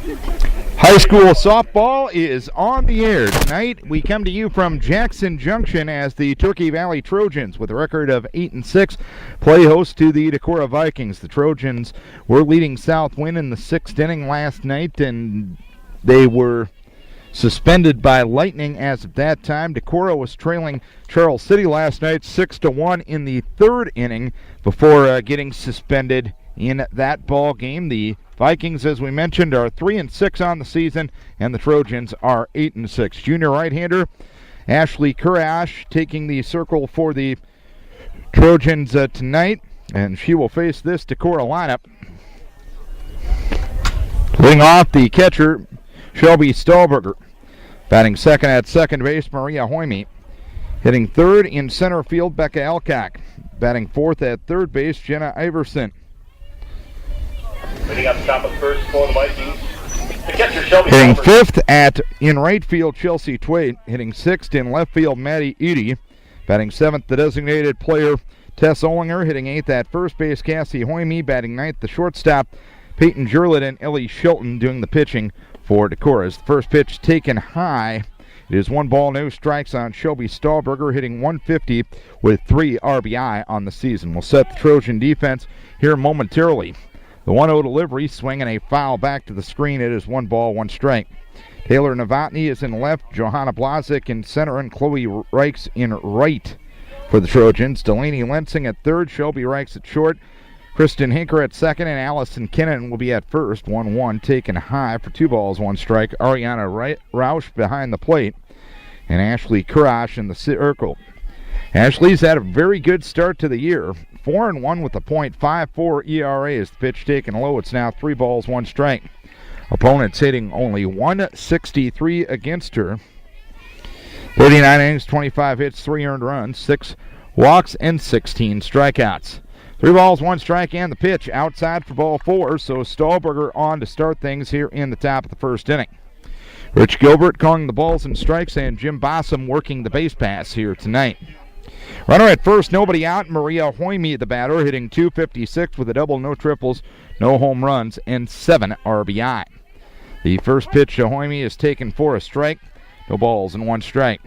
High school softball is on the air tonight. We come to you from Jackson Junction as the Turkey Valley Trojans, with a record of 8-6, play host to the Decorah Vikings. The Trojans were leading Southwind in the 6th inning last night, and they were suspended by lightning as of that time. Decorah was trailing Charles City last night 6-1 in the 3rd inning before getting suspended in that ball game. The Vikings, as we mentioned, are 3-6 on the season, and the Trojans are 8-6. Junior right-hander Ashley Kurash taking the circle for the Trojans tonight, and she will face this Decorah lineup. Leading off, the catcher Shelby Stahlberger. Batting second at second base, Maria Hoyme. Hitting third in center field, Becca Alcock. Batting fourth at third base, Jenna Iverson. Hitting up top of first for the Vikings. The catcher, Shelby Hitting Stahlberger. fifth in right field, Chelsea Twait. Hitting sixth in left field, Maddie Eady. Batting seventh, the designated player, Tess Olinger. Hitting eighth at first base, Cassie Hoyme. Batting ninth, the shortstop, Peyton Jurlett, and Ellie Shilton doing the pitching for Decorah. The first pitch taken high. It is 1 ball, no strikes on Shelby Stahlberger, hitting 150 with 3 RBI on the season. We'll set the Trojan defense here momentarily. The 1-0 delivery, swinging a foul back to the screen. It is 1 ball, 1 strike. Taylor Novotny is in left, Johanna Blazik in center, and Chloe Reichs in right for the Trojans. Delaney Lensing at third, Shelby Reichs at short, Kristen Hinker at second, and Allison Kinnan will be at first. 1-1 taken high for 2 balls, 1 strike. Ariana Roush behind the plate, and Ashley Kurash in the circle. Ashley's had a very good start to the year. 4-1 with a .54 ERA as the pitch taken low. It's now 3 balls, 1 strike. Opponents hitting only 163 against her. 39 innings, 25 hits, 3 earned runs, 6 walks, and 16 strikeouts. 3 balls, 1 strike, and the pitch outside for ball 4, so Stahlberger on to start things here in the top of the first inning. Rich Gilbert calling the balls and strikes, and Jim Bossum working the base pass here tonight. Runner at first, nobody out. Maria Hoyme, the batter, hitting .256 with a double, no triples, no home runs, and 7 RBI. The first pitch to Hoyme is taken for a strike. No balls and 1 strike.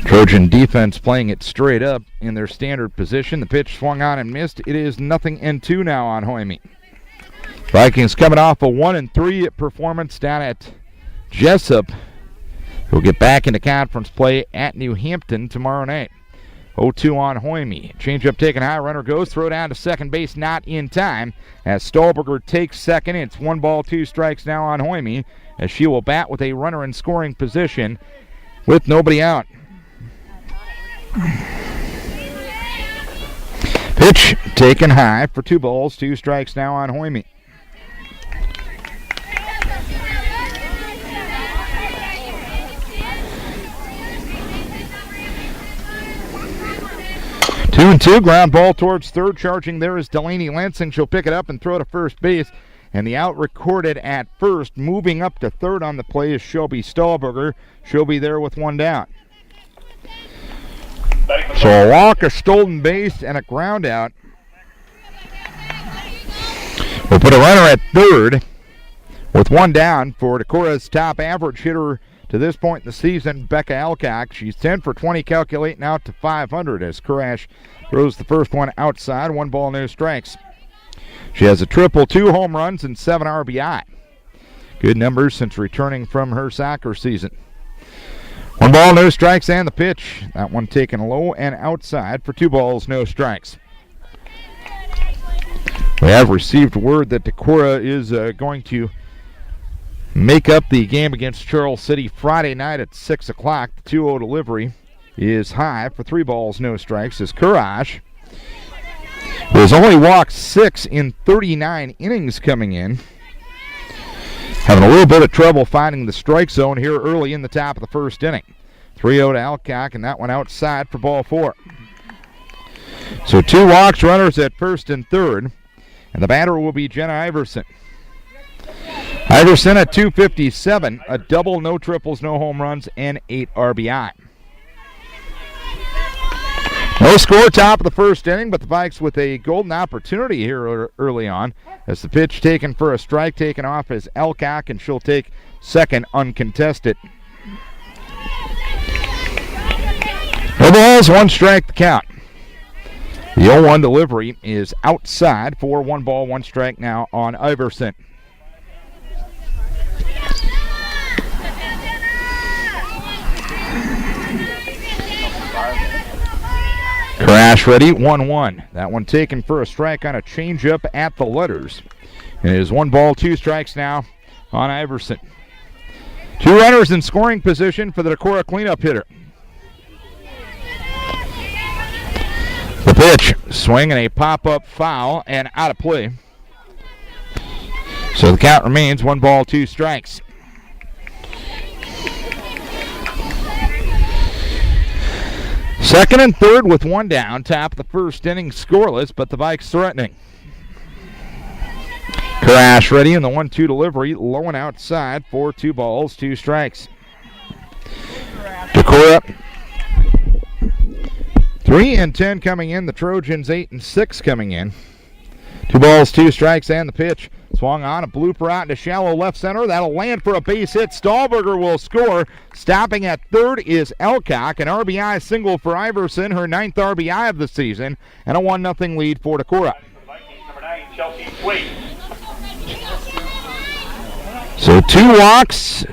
Trojan defense playing it straight up in their standard position. The pitch swung on and missed. It is 0-2 now on Hoyme. Vikings coming off a 1-3 performance down at Jessup. We'll get back into conference play at New Hampton tomorrow night. 0-2 on Hoyme. Changeup taken high. Runner goes. Throw down to second base. Not in time as Stahlberger takes second. It's 1 ball, 2 strikes now on Hoyme as she will bat with a runner in scoring position with nobody out. Pitch taken high for 2 balls, 2 strikes now on Hoyme. Two and 2, ground ball towards third. Charging there is Delaney Lansing. She'll pick it up and throw to first base. And the out recorded at first. Moving up to third on the play is Shelby Stahlberger. She'll be there with 1 down. So a walk, a stolen base, and a ground out. We'll put a runner at third with 1 down for Decorah's top average hitter to this point in the season, Becca Alcock. She's 10 for 20, calculating out to 500 as Kurash throws the first one outside. 1 ball, no strikes. She has a triple, 2 home runs, and 7 RBI. Good numbers since returning from her soccer season. 1 ball, no strikes, and the pitch. That one taken low and outside for 2 balls, no strikes. We have received word that Decorah is going to make up the game against Charles City Friday night at 6 o'clock. The 2-0 delivery is high for 3 balls, no strikes as Kurash, who has only walked 6 in 39 innings coming in, having a little bit of trouble finding the strike zone here early in the top of the first inning. 3-0 to Alcock, and that one outside for ball 4. So 2 walks, runners at first and third, and the batter will be Jenna Iverson. Iverson at .257, a double, no triples, no home runs, and 8 RBI. No score, top of the first inning, but the Vikes with a golden opportunity here early on as the pitch taken for a strike, taken off as Elcock, and she'll take second uncontested. No balls, one strike the count. The 0-1 delivery is outside for 1 ball, 1 strike now on Iverson. Crash ready, 1-1. That one taken for a strike on a changeup at the letters. It is 1 ball, 2 strikes now on Iverson. 2 runners in scoring position for the Decorah cleanup hitter. The pitch, swing and a pop-up foul and out of play. So the count remains 1 ball, 2 strikes. Second and third with 1 down. Top of the first inning scoreless, but the Vikes threatening. Crash ready in the 1-2 delivery, low and outside for 2 balls, 2 strikes. Decorah 3-10 coming in. The Trojans 8-6 coming in. 2 balls, 2 strikes, and the pitch. Swung on, a blooper out into shallow left center. That'll land for a base hit. Stahlberger will score. Stopping at third is Elcock. An RBI single for Iverson, her 9th RBI of the season, and a 1-0 lead for Decorah. So 2 walks,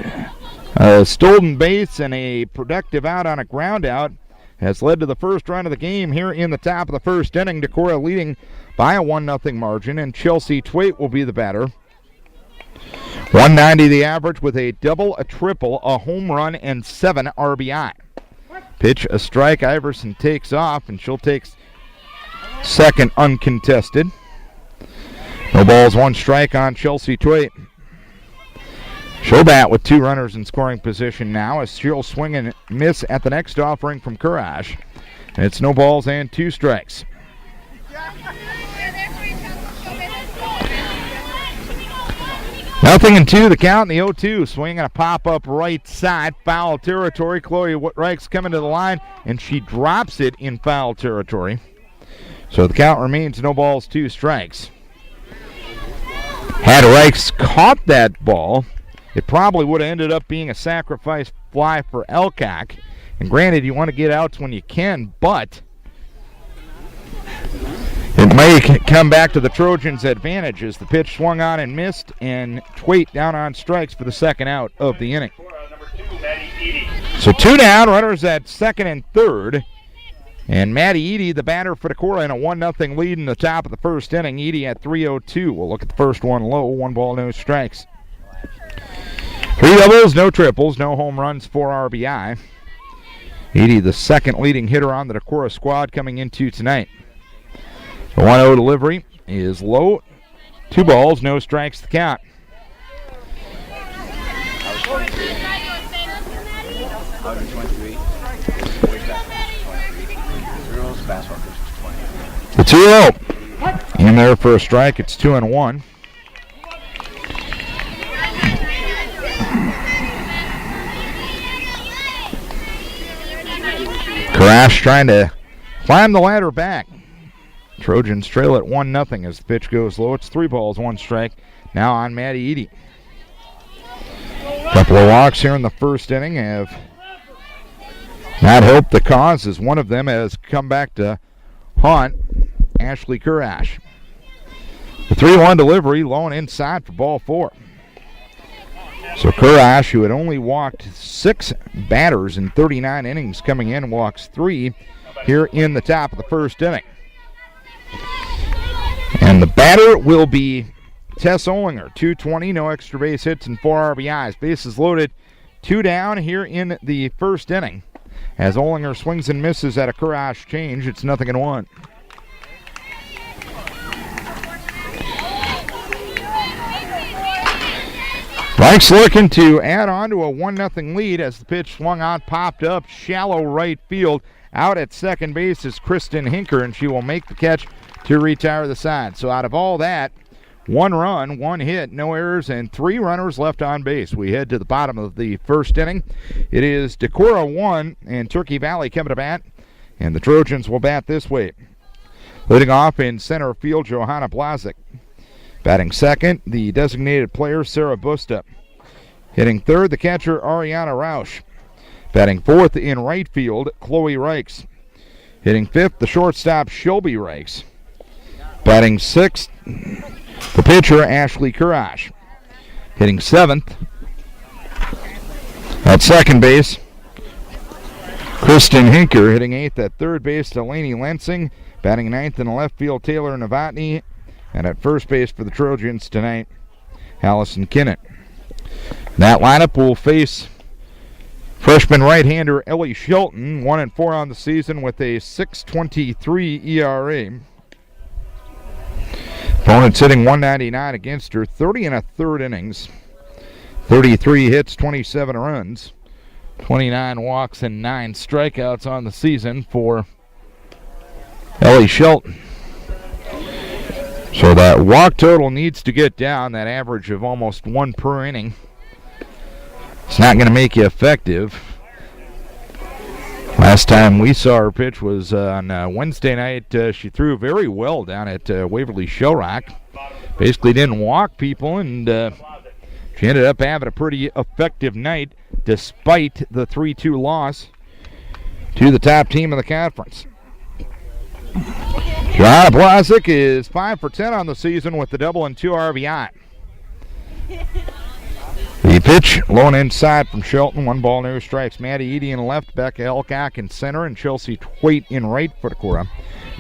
a stolen base, and a productive out on a ground out has led to the first run of the game here in the top of the first inning. Decorah leading by a 1-0 margin, and Chelsea Twait will be the batter. 190 the average with a double, a triple, a home run, and 7 RBI. Pitch, a strike. Iverson takes off, and she'll take second uncontested. No balls, 1 strike on Chelsea Twait. She'll bat with 2 runners in scoring position now as she'll swing and miss at the next offering from Courage. And it's no balls and 2 strikes. Nothing and 2 the count in the 0-2. Swing and a pop-up right side. Foul territory. Chloe Reich's coming to the line, and she drops it in foul territory. So the count remains no balls, 2 strikes. Had Reich's caught that ball, it probably would have ended up being a sacrifice fly for Elcock. And granted, you want to get outs when you can, but it may come back to the Trojans' advantage as the pitch swung on and missed, and Twait down on strikes for the second out of the inning. So 2 down, runners at second and third. And Maddie Edie, the batter for Decorah, in a 1-0 lead in the top of the first inning. Edie at 3-0-2. We'll look at the first one low. 1 ball, no strikes. 3 doubles, no triples, no home runs, 4 RBI. Edie, the second leading hitter on the Decorah squad coming into tonight. The 1-0 delivery is low. 2 balls, no strikes the count. The 2-0. In there for a strike. It's 2-1. Crash trying to climb the ladder back. Trojans trail at 1-0 as the pitch goes low. It's 3 balls, 1 strike. Now on Maddie Edie. Couple of walks here in the first inning have not helped the cause as one of them has come back to haunt Ashley Courage. The 3-1 delivery, low and inside for ball 4. So Courage, who had only walked 6 batters in 39 innings coming in, walks 3 here in the top of the first inning. And the batter will be Tess Olinger, 220, no extra base hits and 4 RBIs. Bases loaded, 2 down here in the first inning. As Olinger swings and misses at a Courage change, it's 0-1. Mike's looking to add on to a 1-0 lead as the pitch swung on, popped up, shallow right field. Out at second base is Kristen Hinker, and she will make the catch to retire the side. So out of all that, 1 run, 1 hit, no errors, and 3 runners left on base. We head to the bottom of the first inning. It is Decorah 1 and Turkey Valley coming to bat And the Trojans will bat this way. Leading off in center field, Johanna Blazik. Batting second, the designated player, Sarah Busta. Hitting third, the catcher, Ariana Roush. Batting fourth in right field, Chloe Reichs. Hitting fifth, the shortstop, Shelby Reichs. Batting sixth, the pitcher, Ashley Courage. Hitting seventh, at second base, Kristen Hinker. Hitting eighth at third base, Delaney Lansing. Batting ninth in the left field, Taylor Novotny. And at first base for the Trojans tonight, Allison Kinnett. That lineup will face freshman right-hander Ellie Shelton, 1-4 on the season with a .623 ERA. Opponents hitting .199 against her, 30 1/3 innings, 33 hits, 27 runs, 29 walks, and 9 strikeouts on the season for Ellie Shelton. So that walk total needs to get down, that average of almost 1 per inning. It's not going to make you effective. Last time we saw her pitch was on Wednesday night. She threw very well down at Waverly Shellrock. Basically didn't walk people, and she ended up having a pretty effective night despite the 3-2 loss to the top team in the conference. Johanna Blazik is 5 for 10 on the season with the double and 2 RBI. The pitch, low and inside from Shelton. 1 ball, no strikes. Maddie Eady in left, Becca Elcock in center, and Chelsea Twait in right for Decorah.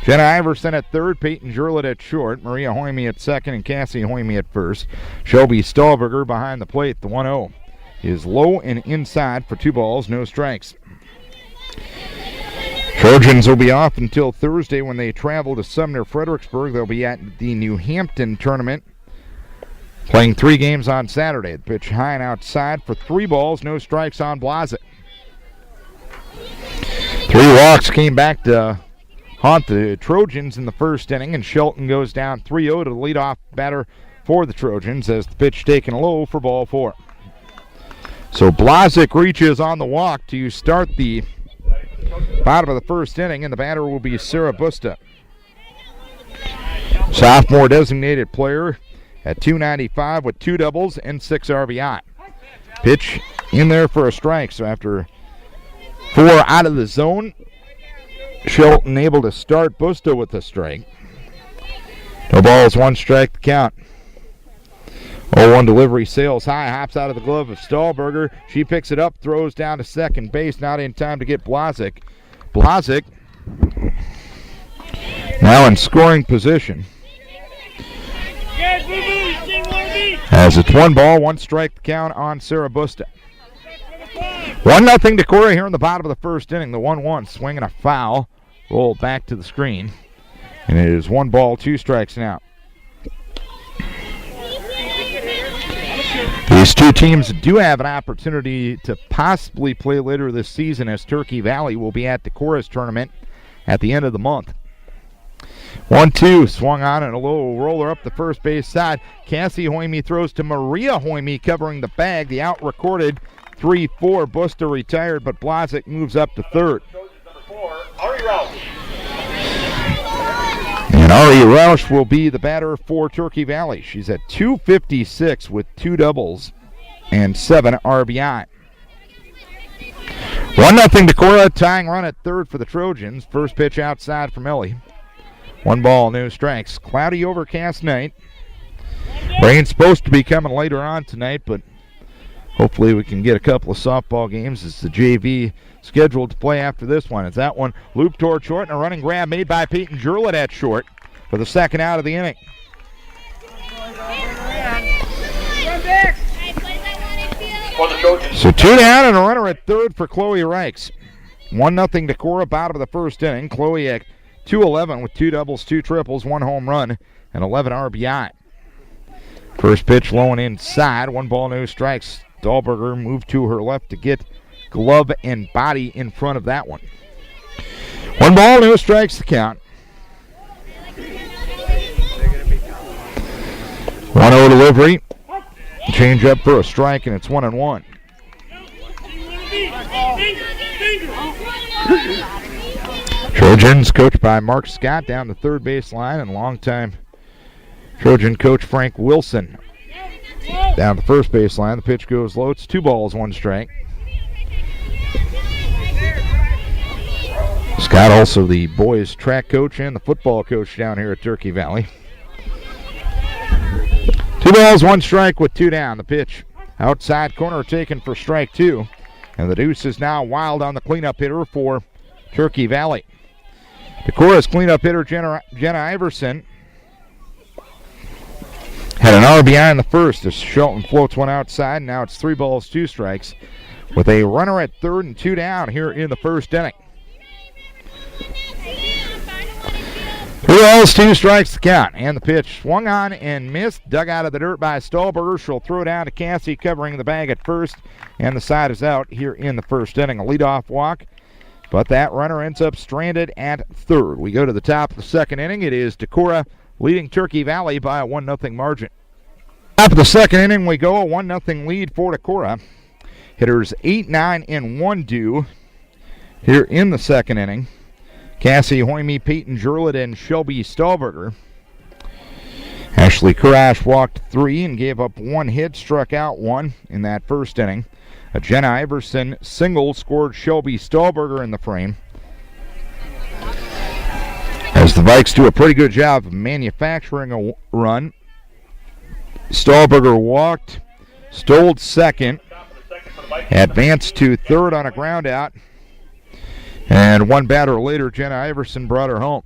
Jenna Iverson at third, Peyton Jurlett at short, Maria Hoyme at second, and Cassie Hoyme at first. Shelby Stahlberger behind the plate. The 1-0 is low and inside for 2 balls, no strikes. Trojans will be off until Thursday when they travel to Sumner Fredericksburg. They'll be at the New Hampton tournament, playing 3 games on Saturday. The pitch high and outside for 3 balls, no strikes on Blazik. 3 walks came back to haunt the Trojans in the first inning, and Shelton goes down 3-0 to the leadoff batter for the Trojans as the pitch taken low for ball 4. So Blazik reaches on the walk to start the bottom of the first inning, and the batter will be Sarah Busta. Sophomore designated player at .295 with 2 doubles and 6 RBI. Pitch in there for a strike, so after 4 out of the zone, Shelton able to start Busta with a strike. No balls, 1 strike to count. 0-1 delivery, sails high, hops out of the glove of Stahlberger. She picks it up, throws down to second base, not in time to get Blazik. Blazik now in scoring position. As it's 1 ball, 1 strike to count on Sarah Busta. 1-0 Decorah here in the bottom of the first inning. The 1-1 swing and a foul. Roll back to the screen. And it is 1 ball, 2 strikes now. These 2 teams do have an opportunity to possibly play later this season, as Turkey Valley will be at Decorah's tournament at the end of the month. 1-2 swung on and a low roller up the first base side. Cassie Hoyme throws to Maria Hoyme covering the bag. The out recorded 3-4. Busta retired, but Blazik moves up to third. And Ari Roush will be the batter for Turkey Valley. She's at .256 with 2 doubles and 7 RBI. 1-0 Decorah, tying run at third for the Trojans. First pitch outside from Ellie. 1 ball, no strikes. Cloudy, overcast night. Rain's supposed to be coming later on tonight, but hopefully we can get a couple of softball games as the JV scheduled to play after this one. As that one looped toward short, and a running grab made by Peyton Jurlett at short for the second out of the inning. So 2 down and a runner at third for Chloe Reichs. 1-0 Decorah, bottom of the first inning. Chloe at .211 with 2 doubles, 2 triples, 1 home run, and 11 RBI. First pitch low and inside. 1 ball, no strikes. Dahlberger moved to her left to get glove and body in front of that one. 1 ball, no strikes to count. 1-0 delivery. Change up for a strike, and it's 1-1. Trojans coached by Mark Scott down the third baseline, and longtime Trojan coach Frank Wilson down the first baseline. The pitch goes low. It's 2 balls, 1 strike. Scott also the boys track coach and the football coach down here at Turkey Valley. 2 balls, 1 strike with 2 down. The pitch outside corner taken for strike 2. And the deuce is now wild on the cleanup hitter for Turkey Valley. Decorah's cleanup hitter, Jenna Iverson, had an RBI in the first as Shelton floats one outside. Now it's 3 balls, 2 strikes with a runner at third and 2 down here in the first inning. 3 balls, 2 strikes to count. And the pitch swung on and missed. Dug out of the dirt by Stahlberger. She'll throw down to Cassie covering the bag at first. And the side is out here in the first inning. A leadoff walk. But that runner ends up stranded at third. We go to the top of the second inning. It is Decorah leading Turkey Valley by a 1-0 margin. Top of the second inning, we go a 1-0 lead for Decorah. Hitters 8, 9, and 1 due here in the second inning. Cassie Hoyme, Peyton Jurlett, and Shelby Stahlberger. Ashley Kurash walked 3 and gave up 1 hit, struck out 1 in that first inning. A Jenna Iverson single scored Shelby Stahlberger in the frame. As the Vikes do a pretty good job of manufacturing a run. Stahlberger walked, stole second, advanced to third on a ground out, and 1 batter later, Jenna Iverson brought her home.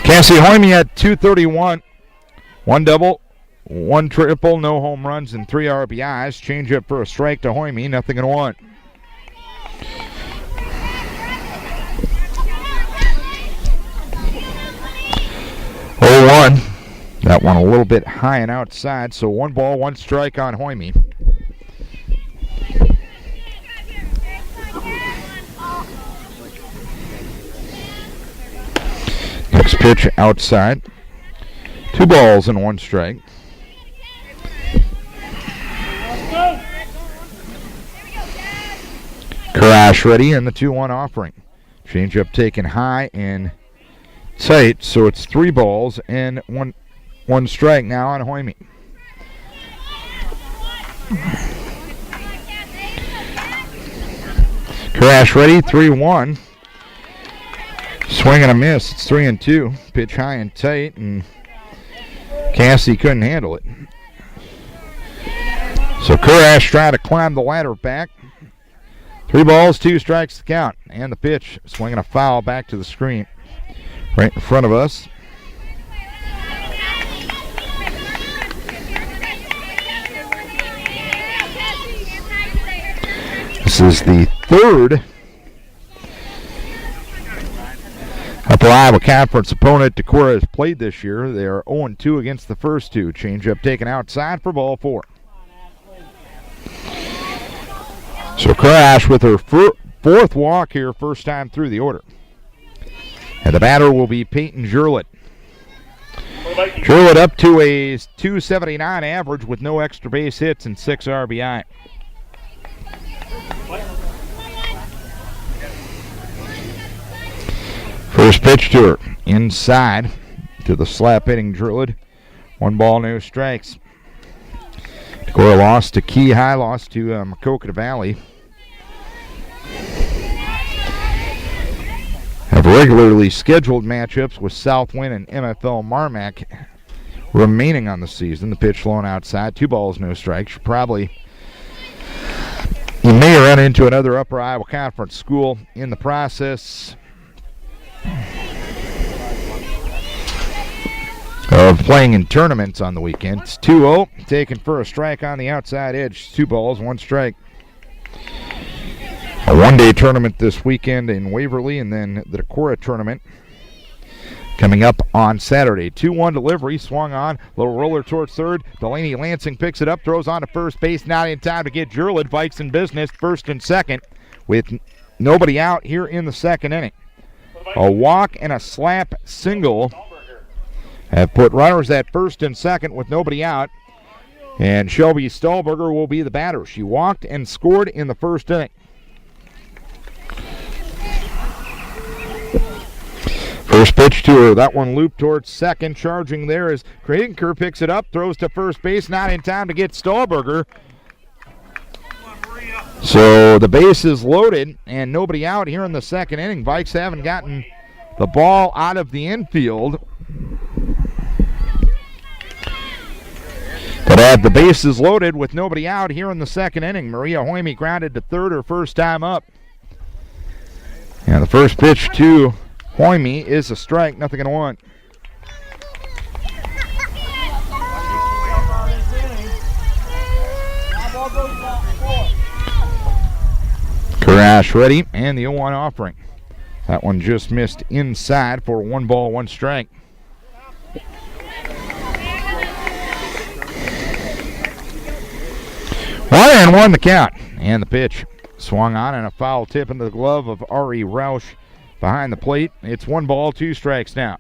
Cassie Hoyme had 231, 1 double, 1 triple, no home runs, and 3 RBIs. Change up for a strike to Hoyme, 0-1. That one a little bit high and outside, so 1 ball, 1 strike on Hoyme. Next pitch outside. 2 balls and 1 strike. Karash ready and the 2-1 offering. Changeup taken high and tight, so it's 3 balls and one strike now on Hoyme. Karash ready, 3-1. Swing and a miss. It's 3-2. Pitch high and tight, and Cassie couldn't handle it. So Kurash trying to climb the ladder back. 3 balls, 2 strikes to count. And the pitch, swinging a foul back to the screen right in front of us. This is the third Upper Iowa Conference opponent Decorah has played this year. They are 0-2 against the first 2. Changeup taken outside for ball 4. So Kurash with her 4th walk here, first time through the order. And the batter will be Peyton Jurlett. Jurlett up to a .279 average with no extra base hits and 6 RBI. First pitch to her, inside to the slap hitting Jurlett. 1 ball, no strikes. Decorah lost to Key High, lost to Maquoketa Valley. Have regularly scheduled matchups with Southwind and MFL Marmac remaining on the season. The pitch flown outside, 2 balls, no strikes. You may run into another Upper Iowa Conference school in the process of playing in tournaments on the weekend. It's 2-0, taken for a strike on the outside edge. 2 balls, 1 strike. A 1-day tournament this weekend in Waverly, and then the Decorah tournament coming up on Saturday. 2-1 delivery, swung on, little roller towards third. Delaney Lansing picks it up, throws on to first base, not in time to get Jurlett. Vikes in business, first and second, with nobody out here in the second inning. A walk and a slap single have put runners at first and second with nobody out. And Shelby Stahlberger will be the batter. She walked and scored in the first inning. First pitch to her. That one looped towards second. Charging there is Kradenker, picks it up, throws to first base, not in time to get Stahlberger. So the base is loaded and nobody out here in the second inning. Vikes haven't gotten the ball out of the infield. But the base is loaded with nobody out here in the second inning. Maria Hoyme grounded to third her first time up. And the first pitch to Hoyme is a strike, 0-1. Karash ready, and the 0-1 offering. That one just missed inside for 1 ball, 1 strike. One and 1 the count, and the pitch swung on and a foul tip into the glove of Ari Roush behind the plate. It's 1 ball, 2 strikes now.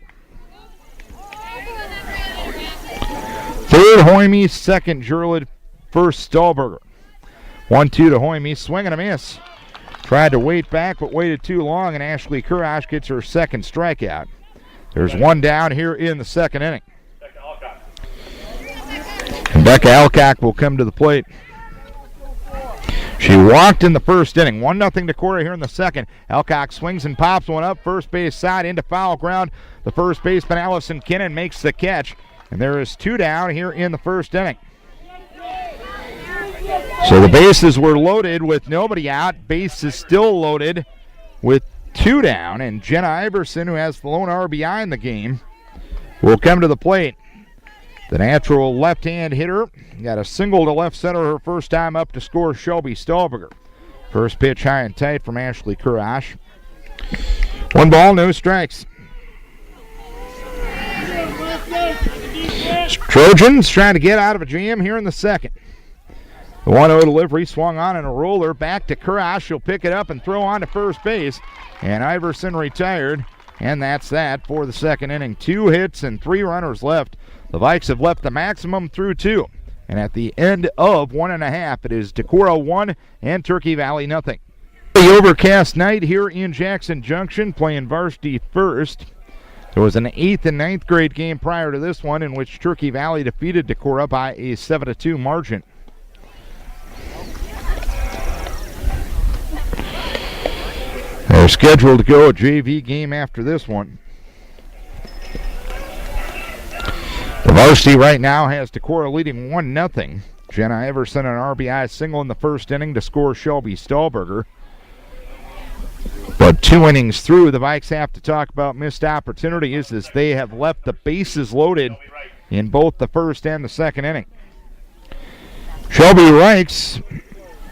Third Hoyme, second Jurlid, first Stahlberger. 1-2 to Hoyme, swing and a miss. Tried to wait back, but waited too long, and Ashley Kurash gets her second strikeout. There's 1 down here in the second inning. And Becca Alcock will come to the plate. She walked in the first inning. 1-0 Decorah here in the second. Alcock swings and pops one up, first base side into foul ground. The first baseman, Allison Kinnan, makes the catch, and there is 2 down here in the first inning. So the bases were loaded with nobody out. Base is still loaded with 2 down, and Jenna Iverson, who has the lone RBI in the game, will come to the plate. The natural left-hand hitter got a single to left center her first time up to score Shelby Stahlberger. First pitch high and tight from Ashley Kurash. 1 ball, no strikes. Trojans trying to get out of a jam here in the second. The 1-0 delivery swung on and a roller back to Kurash. She'll pick it up and throw on to first base. And Iverson retired. And that's that for the second inning. 2 hits and 3 runners left. The Vikes have left the maximum through 2. And at the end of 1.5, it is Decorah 1 and Turkey Valley 0. The overcast night here in Jackson Junction, playing varsity first. There was an 8th and 9th grade game prior to this one in which Turkey Valley defeated Decorah by a 7-2 margin. They're scheduled to go a JV game after this one. The varsity right now has Decorah leading 1-0. Jenna Iverson an RBI single in the first inning to score Shelby Stahlberger. But 2 innings through, the Vikes have to talk about missed opportunities as they have left the bases loaded in both the first and the second inning. Shelby Reichs,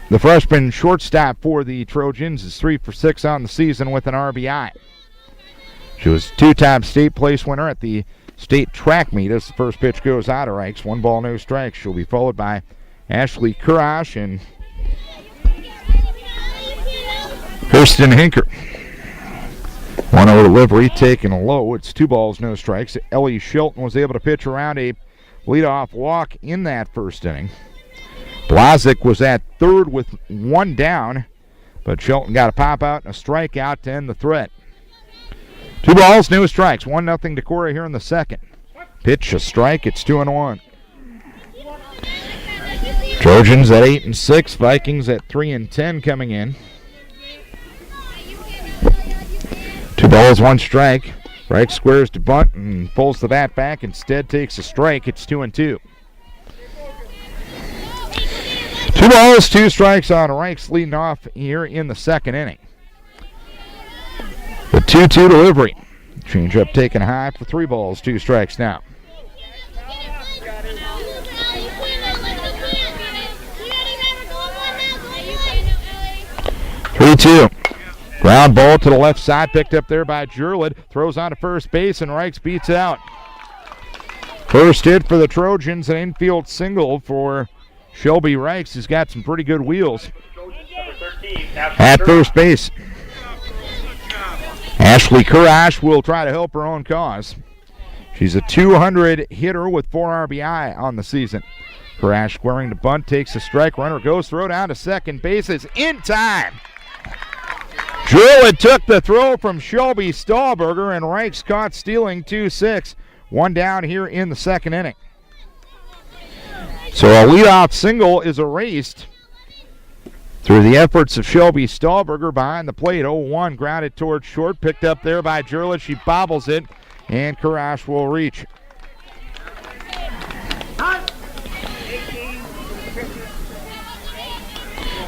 the freshman shortstop for the Trojans, is 3 for 6 on the season with an RBI. She was 2-time state place winner at the state track meet as the first pitch goes out of Reichs. 1 ball, no strikes. She'll be followed by Ashley Kurash and Kirsten Hinker. 1-0 delivery taken low. It's 2 balls, no strikes. Ellie Shelton was able to pitch around a leadoff walk in that first inning. Blazik was at third with 1 down, but Shelton got a pop out and a strikeout to end the threat. 2 balls, no strikes. 1-0 Decorah here in the second. Pitch, a strike. It's 2-1. Trojans at 8-6. Vikings at 3-10 coming in. 2 balls, 1 strike. Reich squares to bunt and pulls the bat back. Instead takes a strike. It's 2-2. 2 balls, 2 strikes on Reichs leading off here in the second inning. The 2-2 delivery. Change up taken high for 3 balls, 2 strikes now. Two. Ground ball to the left side, picked up there by Jurlid. Throws on to first base and Reichs beats out. First hit for the Trojans, an infield single for Shelby Reichs, who's got some pretty good wheels at first base. Ashley Kurash will try to help her own cause. She's a 200 hitter with 4 RBI on the season. Kurash squaring to bunt, takes a strike. Runner goes, throw down to second base. Is in time. Druid took the throw from Shelby Stahlberger, and Reichs caught stealing 2-6. One down here in the second inning. So a leadoff single is erased through the efforts of Shelby Stahlberger behind the plate. 0-1 grounded towards short, picked up there by Jurlich. She bobbles it, and Kurash will reach.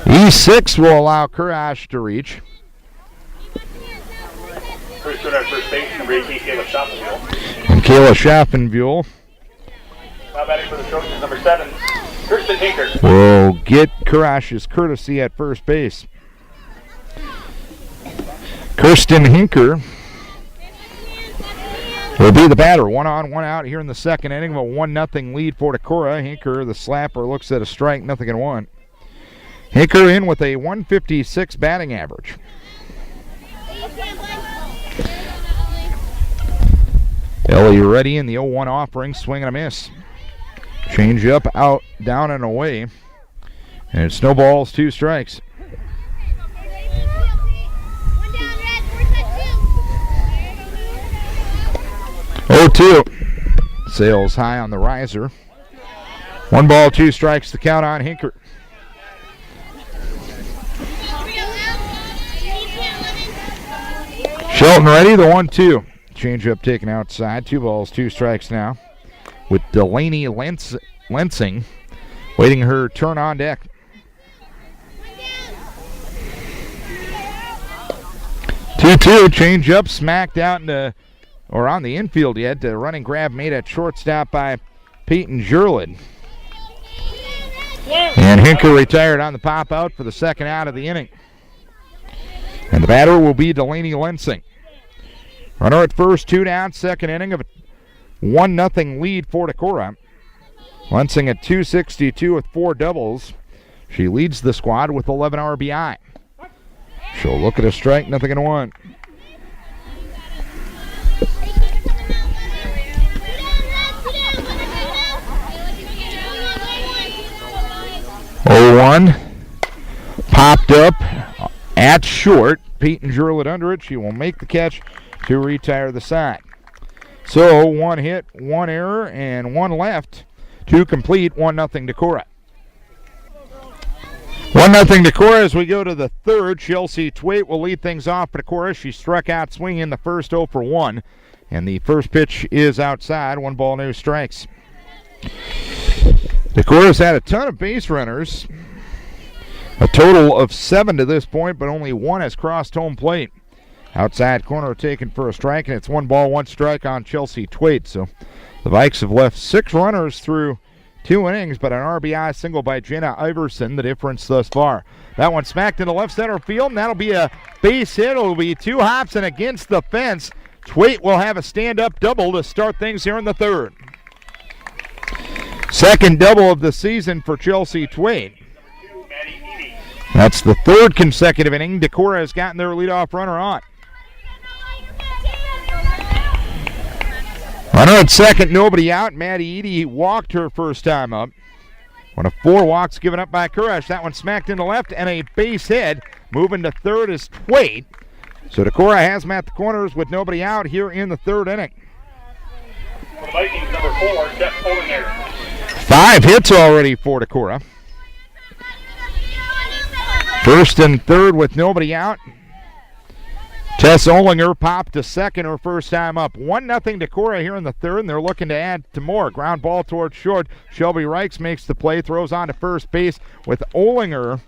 E6 will allow Kurash to reach. First at first base, number 18, Kayla Schaffenbuhl. And Kayla Schaffenbuhl Now batting for the Trojans, number 7, Kirsten Hinker. will get Kurash's courtesy at first base. Kirsten Hinker will be the batter. 1 on, 1 out here in the second inning. A 1-0 lead for Decorah. Hinker, the slapper, looks at a strike, 0-1. Hinker in with a 156 batting average. Ellie ready in the 0-1 offering, swing and a miss. Change up, out, down, and away. And it snowballs 2 strikes. Oh, 2. Sails high on the riser. 1 ball, 2 strikes to count on Hinker. Shelton ready, the 1-2. Change up taken outside. 2 balls, 2 strikes now. With Delaney Lensing waiting her turn on deck. 2-2, change up, smacked out into, or on the infield yet. The running grab made at shortstop by Peyton Jurlid. And Hinker retired on the pop out for the second out of the inning. And the batter will be Delaney Lensing. Runner at first, 2 down, second inning of a 1-0 lead for Decorah. Lensing at .262 with 4 doubles. She leads the squad with 11 RBI. She'll look at a strike, 0-1. Oh, 1 popped up at short. Peyton Jurlid under it. She will make the catch to retire the side. So 1 hit, 1 error, and 1 left to complete. 1-0 Decorah. 1-0 Decorah as we go to the third. Chelsea Twait will lead things off for Decorah. She struck out swinging the first 0 for 1. And the first pitch is outside. 1 ball, no strikes. Decorah's had a ton of base runners. A total of 7 to this point, but only 1 has crossed home plate. Outside corner taken for a strike, and it's 1 ball, 1 strike on Chelsea Twait. So the Vikes have left 6 runners through 2 innings, but an RBI single by Jenna Iverson, the difference thus far. That one smacked into left center field, and that'll be a base hit. It'll be 2 hops and against the fence. Twait will have a stand-up double to start things here in the third. Second double of the season for Chelsea Twait. That's the 3rd consecutive inning Decorah has gotten their leadoff runner on. Runner at second, nobody out. Maddie Edie walked her first time up. 1 of 4 walks given up by Kurash. That one smacked into left and a base hit. Moving to third is Twait. So Decorah has them at the corners with nobody out here in the 3rd inning. For the Vikings, number 4, Jeff Olinger. 5 hits already for Decorah. First and 3rd with nobody out. Tess Olinger popped to second her first time up. 1-0 Decorah here in the 3rd, and they're looking to add to more. Ground ball towards short. Shelby Reichs makes the play, throws on to first base with Olinger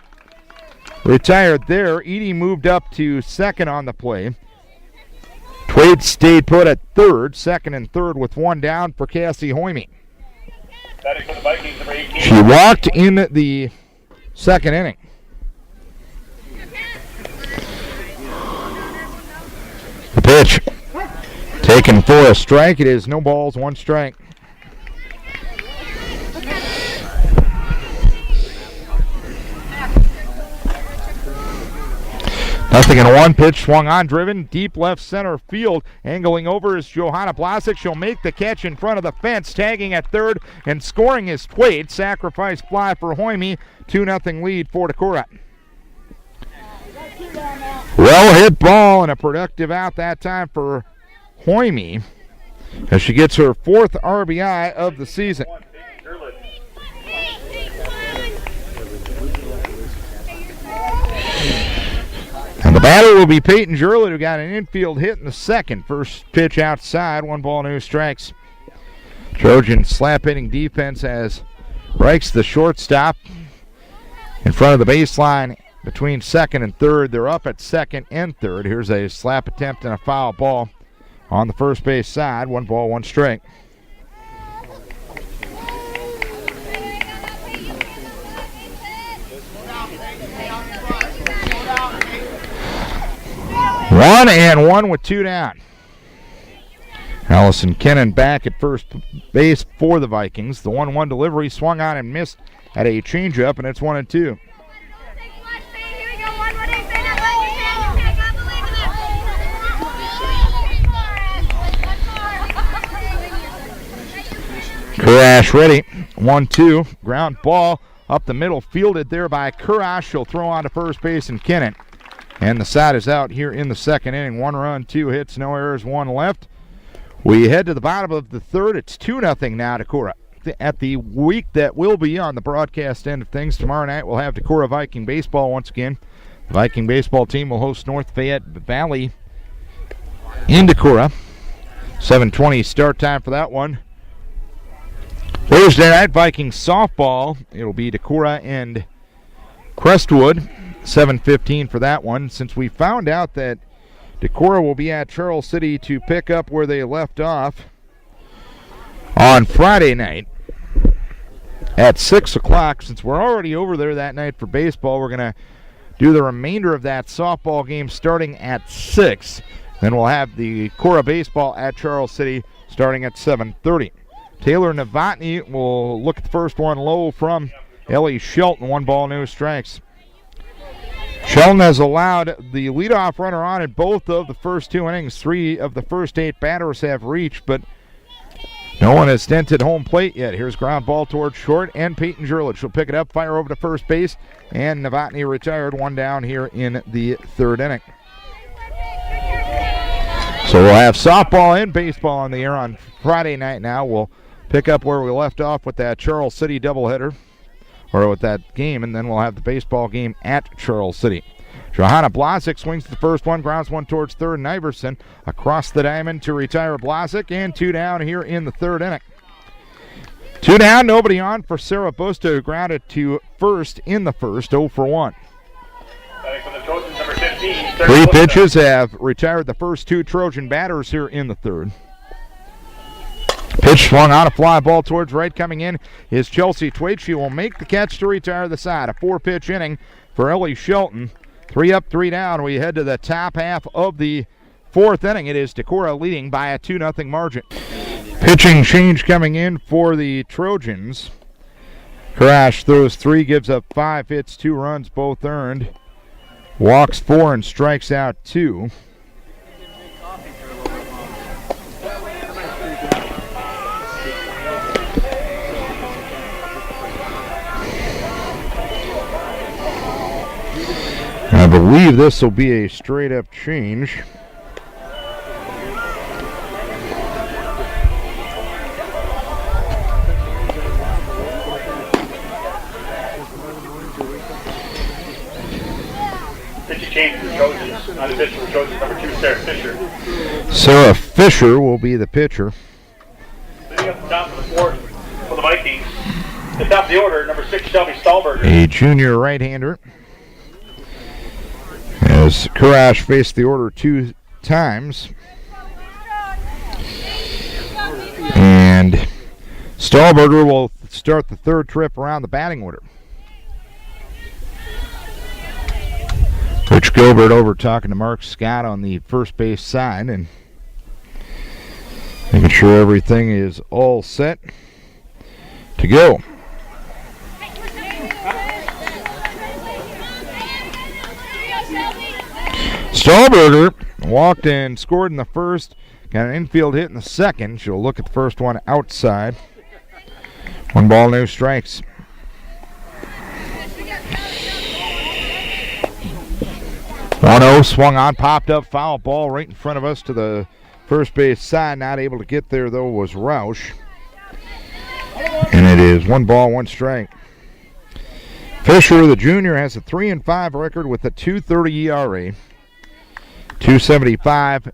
retired there. Edie moved up to second on the play. Twait stayed put at 3rd, 2nd and 3rd with 1 down for Cassie Hoyme. Batting for the Vikings, number 18. She walked in the 2nd inning. The pitch taken for a strike. It is no balls, 1 strike. Nothing in 1 pitch, swung on, driven, deep left center field. Angling over is Johanna Blasic. She'll make the catch in front of the fence, tagging at 3rd and scoring is Twait. Sacrifice fly for Hoyme. 2-0 lead for Decorah. Well hit ball and a productive out that time for Hoyme as she gets her 4th RBI of the season. And the batter will be Peyton Jurlett, who got an infield hit in the second. First pitch outside, 1 ball, no strikes. Trojan slap hitting defense as Reich's the shortstop in front of the baseline between second and third. They're up at second and third. Here's a slap attempt and a foul ball on the first base side. 1 ball, 1 strike. One and 1 with 2 down. Allison Kennan back at first base for the Vikings. The 1-1 delivery swung on and missed at a changeup, and it's 1-2. Kurash ready. 1-2. Ground ball up the middle, fielded there by Kurash. She'll throw on to first base and Kennan. And the side is out here in the second inning. 1 run, 2 hits, no errors, 1 left. We head to the bottom of the third. It's 2-0 now, Decorah. At the week that will be on the broadcast end of things, tomorrow night we'll have Decorah Viking baseball once again. The Viking baseball team will host North Fayette Valley in Decorah. 7:20 start time for that one. Thursday night, Viking softball. It'll be Decorah and Crestwood. 7:15 for that one. Since we found out that Decorah will be at Charles City to pick up where they left off on Friday night at 6 o'clock. Since we're already over there that night for baseball, we're going to do the remainder of that softball game starting at 6. Then we'll have the Decorah baseball at Charles City starting at 7:30. Taylor Novotny will look at the first one low from Ellie Shelton. 1 ball, no strikes. Shelton has allowed the leadoff runner on in both of the first 2 innings. 3 of the first 8 batters have reached, but no one has dented home plate yet. Here's ground ball towards short, and Peyton Jurlett. She'll pick it up, fire over to first base, and Novotny retired. 1 down here in the 3rd inning. So we'll have softball and baseball on the air on Friday night now. We'll pick up where we left off with that Charles City doubleheader, or with that game, and then we'll have the baseball game at Charles City. Johanna Blazek swings the first one, grounds one towards third, and Iverson across the diamond to retire Blazek, and 2 down here in the 3rd inning. 2 down, nobody on for Sarah Busta, who grounded to first in the first, 0 for 1. 3 pitches have retired the first 2 Trojan batters here in the 3rd. Pitch swung on, a fly ball towards right. Coming in is Chelsea Twait. She will make the catch to retire the side. A 4-pitch inning for Ellie Shelton. 3 up, 3 down. We head to the top half of the 4th inning. It is Decorah leading by a 2-0 margin. Pitching change coming in for the Trojans. Kurash throws 3, gives up 5 hits, 2 runs, both earned. Walks 4 and strikes out 2. I believe this will be a straight-up change. Pitch change for the Trojans. On the pitch for the Trojans, number 2, Sarah Fisher. Sarah Fisher will be the pitcher. Leading up the top of the 4th for the Vikings. The top of the order, number 6, Shelby Stahlberger. A junior right-hander. As Kurash faced the order 2 times. And Stahlberger will start the 3rd trip around the batting order. Rich Gilbert over talking to Mark Scott on the first base side and making sure everything is all set to go. Stahlberger walked and scored in the first, got an infield hit in the second. She'll look at the first one outside. 1 ball, no strikes. 1-0 swung on, popped up, foul ball right in front of us to the first base side. Not able to get there, though, was Roush. And it is 1 ball, 1 strike. Fisher, the junior, has a 3-5 record with a .230 ERA. .275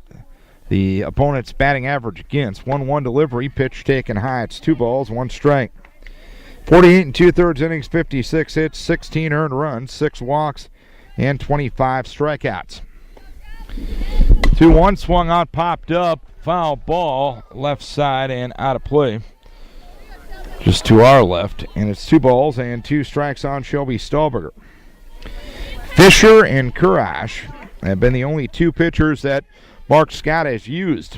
the opponent's batting average against. 1-1 delivery, pitch taken high. It's 2 balls, 1 strike. 48 2/3 innings, 56 hits, 16 earned runs, 6 walks, and 25 strikeouts. 2-1 swung on, popped up, foul ball, left side and out of play. Just to our left, and it's 2 balls and 2 strikes on Shelby Stahlberger. Fisher and Kurash have been the only 2 pitchers that Mark Scott has used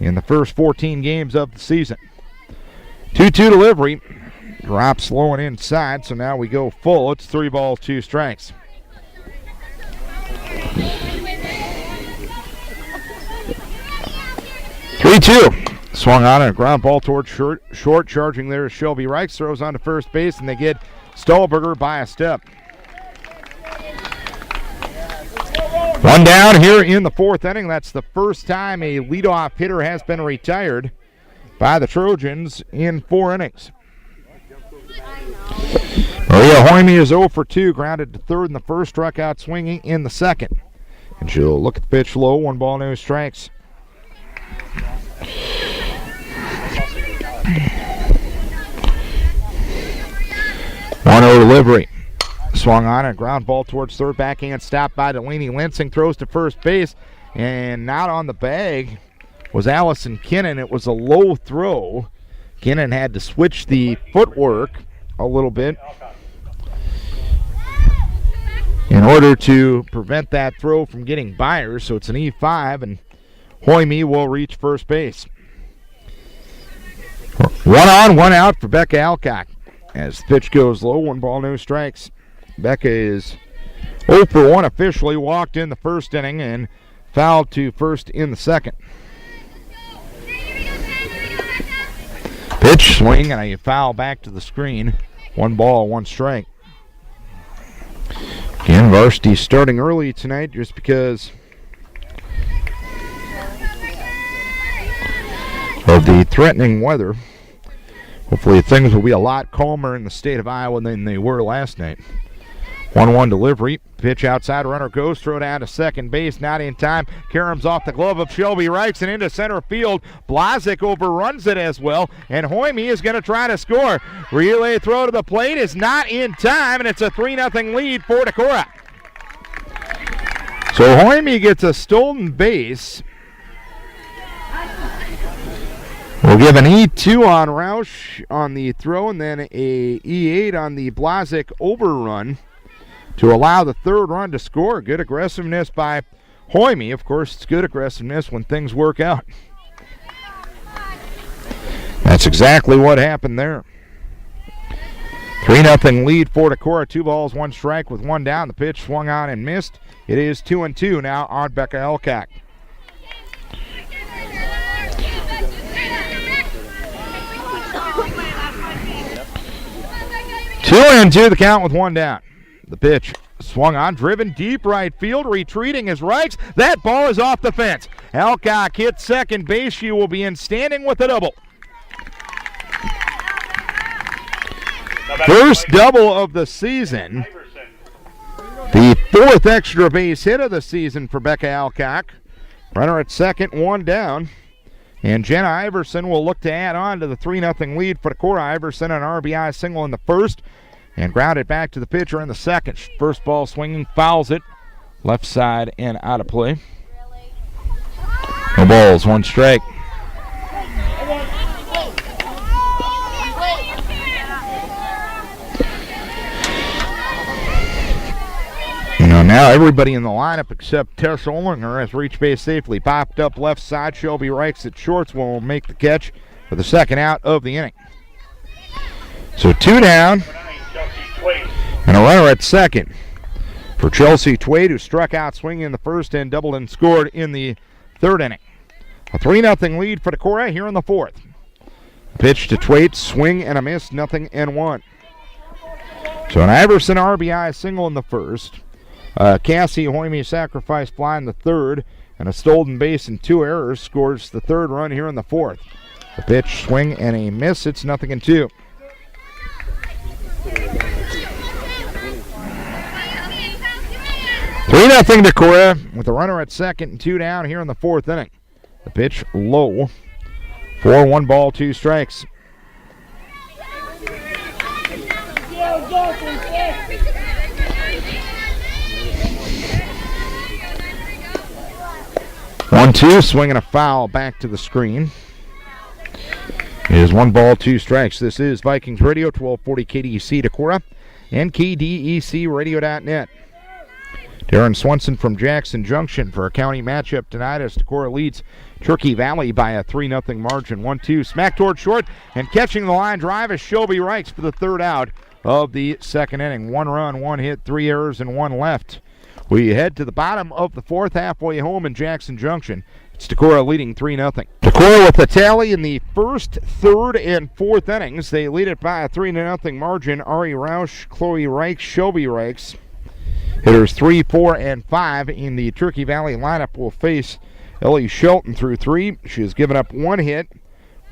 in the first 14 games of the season. 2-2 delivery, drops low and inside, so now we go full. It's 3 balls, 2 strikes. Swung on and a ground ball towards short. Charging there is Shelby Reichs. Throws on to first base, and they get Stahlberger by a step. 1 down here in the 4th inning. That's the first time a leadoff hitter has been retired by the Trojans in 4 innings. Maria Hoyme is 0 for 2, grounded to third in the first, struck out swinging in the second. And she'll look at the pitch low, 1 ball, no strikes. 1-0 delivery. Swung on a ground ball towards third, backhand stop by Delaney Lansing, throws to first base, and not on the bag was Allison Kinnan. It was a low throw. Kinnan had to switch the footwork a little bit in order to prevent that throw from getting by her, so it's an E5, and Hoyme will reach first base. 1 on, 1 out for Becca Alcock. As the pitch goes low, 1 ball, no strikes. Becca is 0 for 1 officially, walked in the first inning and fouled to first in the second. Pitch, swing, and a foul back to the screen. 1 ball, 1 strike. Again, varsity starting early tonight just because of the threatening weather. Hopefully things will be a lot calmer in the state of Iowa than they were last night. 1-1 delivery. Pitch outside, runner goes, throw down to second base, not in time. Karams off the glove of Shelby Reichs and into center field. Blazik overruns it as well, and Hoyme is going to try to score. Relay throw to the plate is not in time, and it's a 3-0 lead for Decorah. So Hoyme gets a stolen base. We'll give an E2 on Roush on the throw, and then a E8 on the Blazik overrun to allow the third run to score. Good aggressiveness by Hoyme. Of course, it's good aggressiveness when things work out. That's exactly what happened there. 3-0 lead for Decorah. 2 balls, 1 strike with 1 down. The pitch swung on and missed. It is 2-2 now on Becca Elcock. 2-2 the count with 1 down. The pitch swung on, driven deep right field, retreating is Reichs. That ball is off the fence. Alcock hits second base. She will be in standing with a double. First double of the season. The 4th extra base hit of the season for Becca Alcock. Runner at second, 1 down. And Jenna Iverson will look to add on to the 3-0 lead for Decorah. Iverson an RBI single in the first and grounded back to the pitcher in the second. First ball swinging, fouls it. Left side and out of play. No balls, 1 strike. Now everybody in the lineup except Tess Olinger has reached base safely. Popped up left side. Shelby Reichs at shorts will make the catch for the second out of the inning. So 2 down and a runner at second for Chelsea Twade, who struck out swinging in the first and doubled and scored in the 3rd inning. A 3-0 lead for Decorah here in the 4th. Pitch to Twade, swing and a miss, 0-1. So an Iverson RBI single in the first. Cassie Hoyme sacrifice fly in the third, and a stolen base and 2 errors scores the third run here in the fourth. The pitch, swing, and a miss. It's 0-2. Three 0 Decorah with a runner at second and 2 down here in the fourth inning. The pitch low. 4-1 ball, 2 strikes. One-two, swing and a foul back to the screen. It is 1 ball, 2 strikes. This is Vikings Radio, 1240 KDEC Decorah and KDECradio.net. Darren Swenson from Jackson Junction for a county matchup tonight as Decorah leads Turkey Valley by a 3-0 margin. 1-2, smack toward short, and catching the line drive is Shelby Reichs for the third out of the second inning. 1 run, 1 hit, 3 errors, and 1 left. We head to the bottom of the fourth, halfway home in Jackson Junction. It's Decorah leading 3-0. Decorah with the tally in the first, third, and fourth innings. They lead it by a 3-0 margin. Ari Roush, Chloe Reichs, Shelby Reichs. Hitters 3, 4, and 5 in the Turkey Valley lineup will face Ellie Shelton through 3. She has given up 1 hit,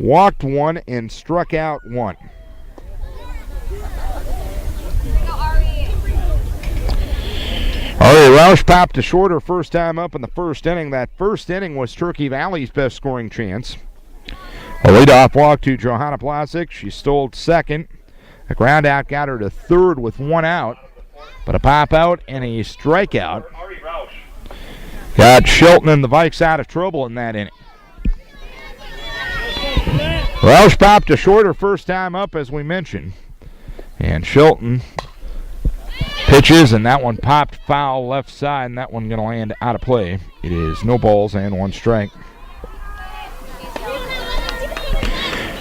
walked 1, and struck out 1. Ari Roush popped to short her first time up in the first inning. That first inning was Turkey Valley's best scoring chance. A leadoff walk to Johanna Plasic. She stole second. A ground out got her to third with 1 out. But a pop out and a strikeout got Shelton and the Vikes out of trouble in that inning. Roush popped to short her first time up, as we mentioned. And Shelton pitches, and that one popped foul left side, and that one going to land out of play. It is no balls and 1 strike.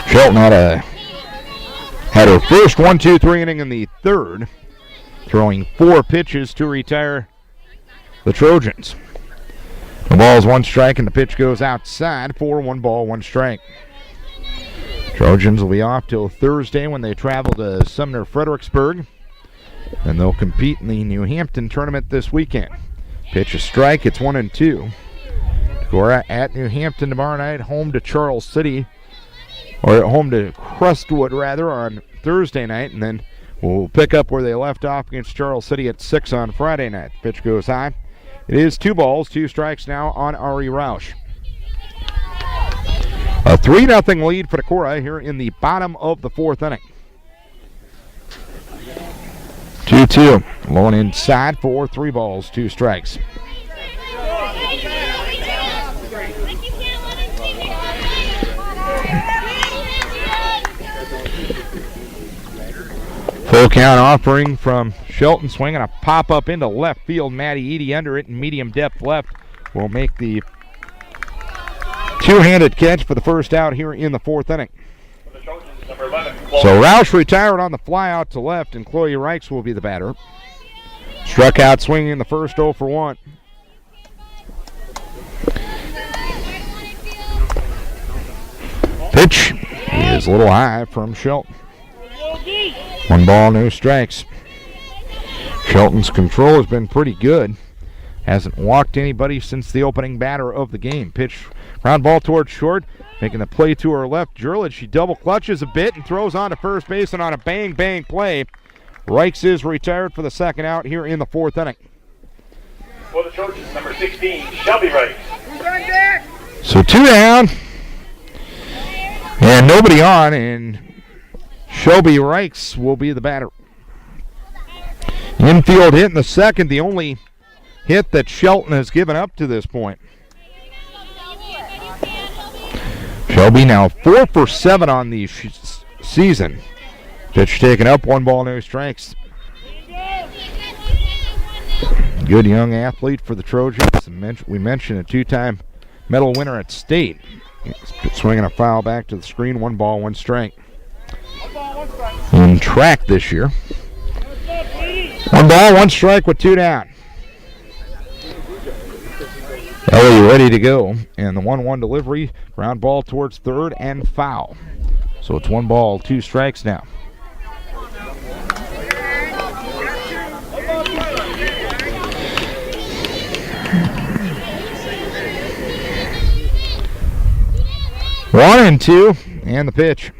Shelton had her first 1-2-3 inning in the third, throwing 4 pitches to retire the Trojans. The ball is 1 strike, and the pitch goes outside for 1 ball, 1 strike. Trojans will be off till Thursday when they travel to Sumner Fredericksburg, and they'll compete in the New Hampton tournament this weekend. Pitch a strike, it's 1-2. Decorah at New Hampton tomorrow night, home to Charles City, or home to Crestwood rather, on Thursday night, and then we'll pick up where they left off against Charles City at 6 on Friday night. Pitch goes high. It is 2 balls, 2 strikes now on Ari Roush. A 3-0 lead for Decorah here in the bottom of the fourth inning. 2-2. Low and inside for 3 balls, 2 strikes. Full count offering from Shelton, swinging a pop-up into left field. Maddie Eady under it in medium depth left will make the two-handed catch for the first out here in the fourth inning. So Roush retired on the fly out to left, and Chloe Reichs will be the batter. Struck out swinging in the first, 0 for 1. Pitch is a little high from Shelton. 1 ball, no strikes. Shelton's control has been pretty good. Hasn't walked anybody since the opening batter of the game. Pitch, ground ball towards short. Making the play to her left. Jurlid, she double clutches a bit and throws on to first base, and on a bang play, Reichs is retired for the second out here in the fourth inning. For the Trojans, number 16, Shelby Reichs. So 2 down and nobody on, and Shelby Reichs will be the batter. Infield hit in the second, the only hit that Shelton has given up to this point. Shelby now 4 for 7 on the season. Pitch taken up, 1 ball, no strikes. Good young athlete for the Trojans. We mentioned a 2-time medal winner at state. Swinging a foul back to the screen, 1 ball, 1 strike. In track this year. 1 ball, 1 strike with 2 down. Ellie ready to go, and the 1-1 delivery, ground ball towards third and foul. So it's 1 ball, 2 strikes now. 1-2, and the pitch.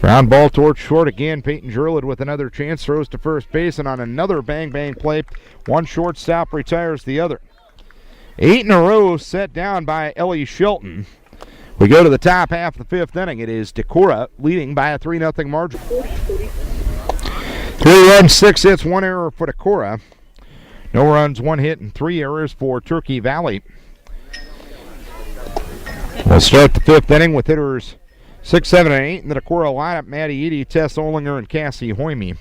Ground ball towards short again. Peyton Jurlid with another chance, throws to first base, and on another bang-bang play, one shortstop retires the other. 8 in a row set down by Ellie Shelton. We go to the top half of the fifth inning. It is Decorah leading by a 3-0 margin. 3 runs, 6 hits, 1 error for Decorah. No runs, 1 hit, and 3 errors for Turkey Valley. We'll start the fifth inning with hitters 6, 7, and 8 in the Decorah lineup. Maddie Eady, Tess Olinger, and Cassie Hoyme.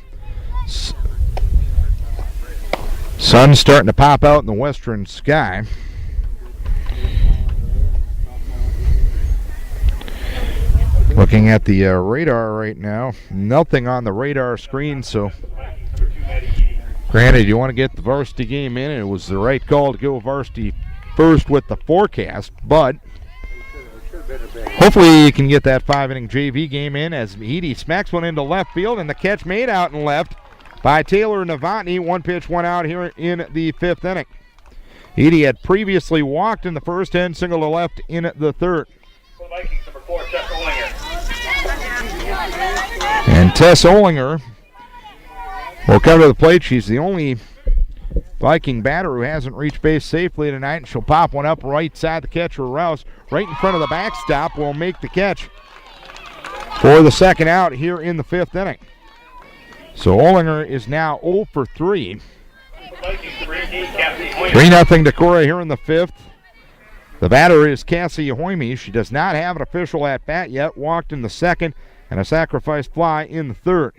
Sun's starting to pop out in the western sky. Looking at the radar right now, nothing on the radar screen, so granted you want to get the varsity game in, and it was the right call to go varsity first with the forecast, but hopefully you can get that 5-inning JV game in as Edie smacks one into left field, and the catch made out in left by Taylor Novotny. 1 pitch, 1 out here in the fifth inning. Edie had previously walked in the first and singled to left in the third. For the Vikings, number 4, Tess Olinger. And Tess Olinger will come to the plate. She's the only Viking batter who hasn't reached base safely tonight, and she'll pop one up right side the catcher, Rouse, right in front of the backstop, will make the catch for the second out here in the fifth inning. So Olinger is now 0 for 3. 3-0 Decorah here in the fifth. The batter is Cassie Hoyme. She does not have an official at bat yet. Walked in the second and a sacrifice fly in the third.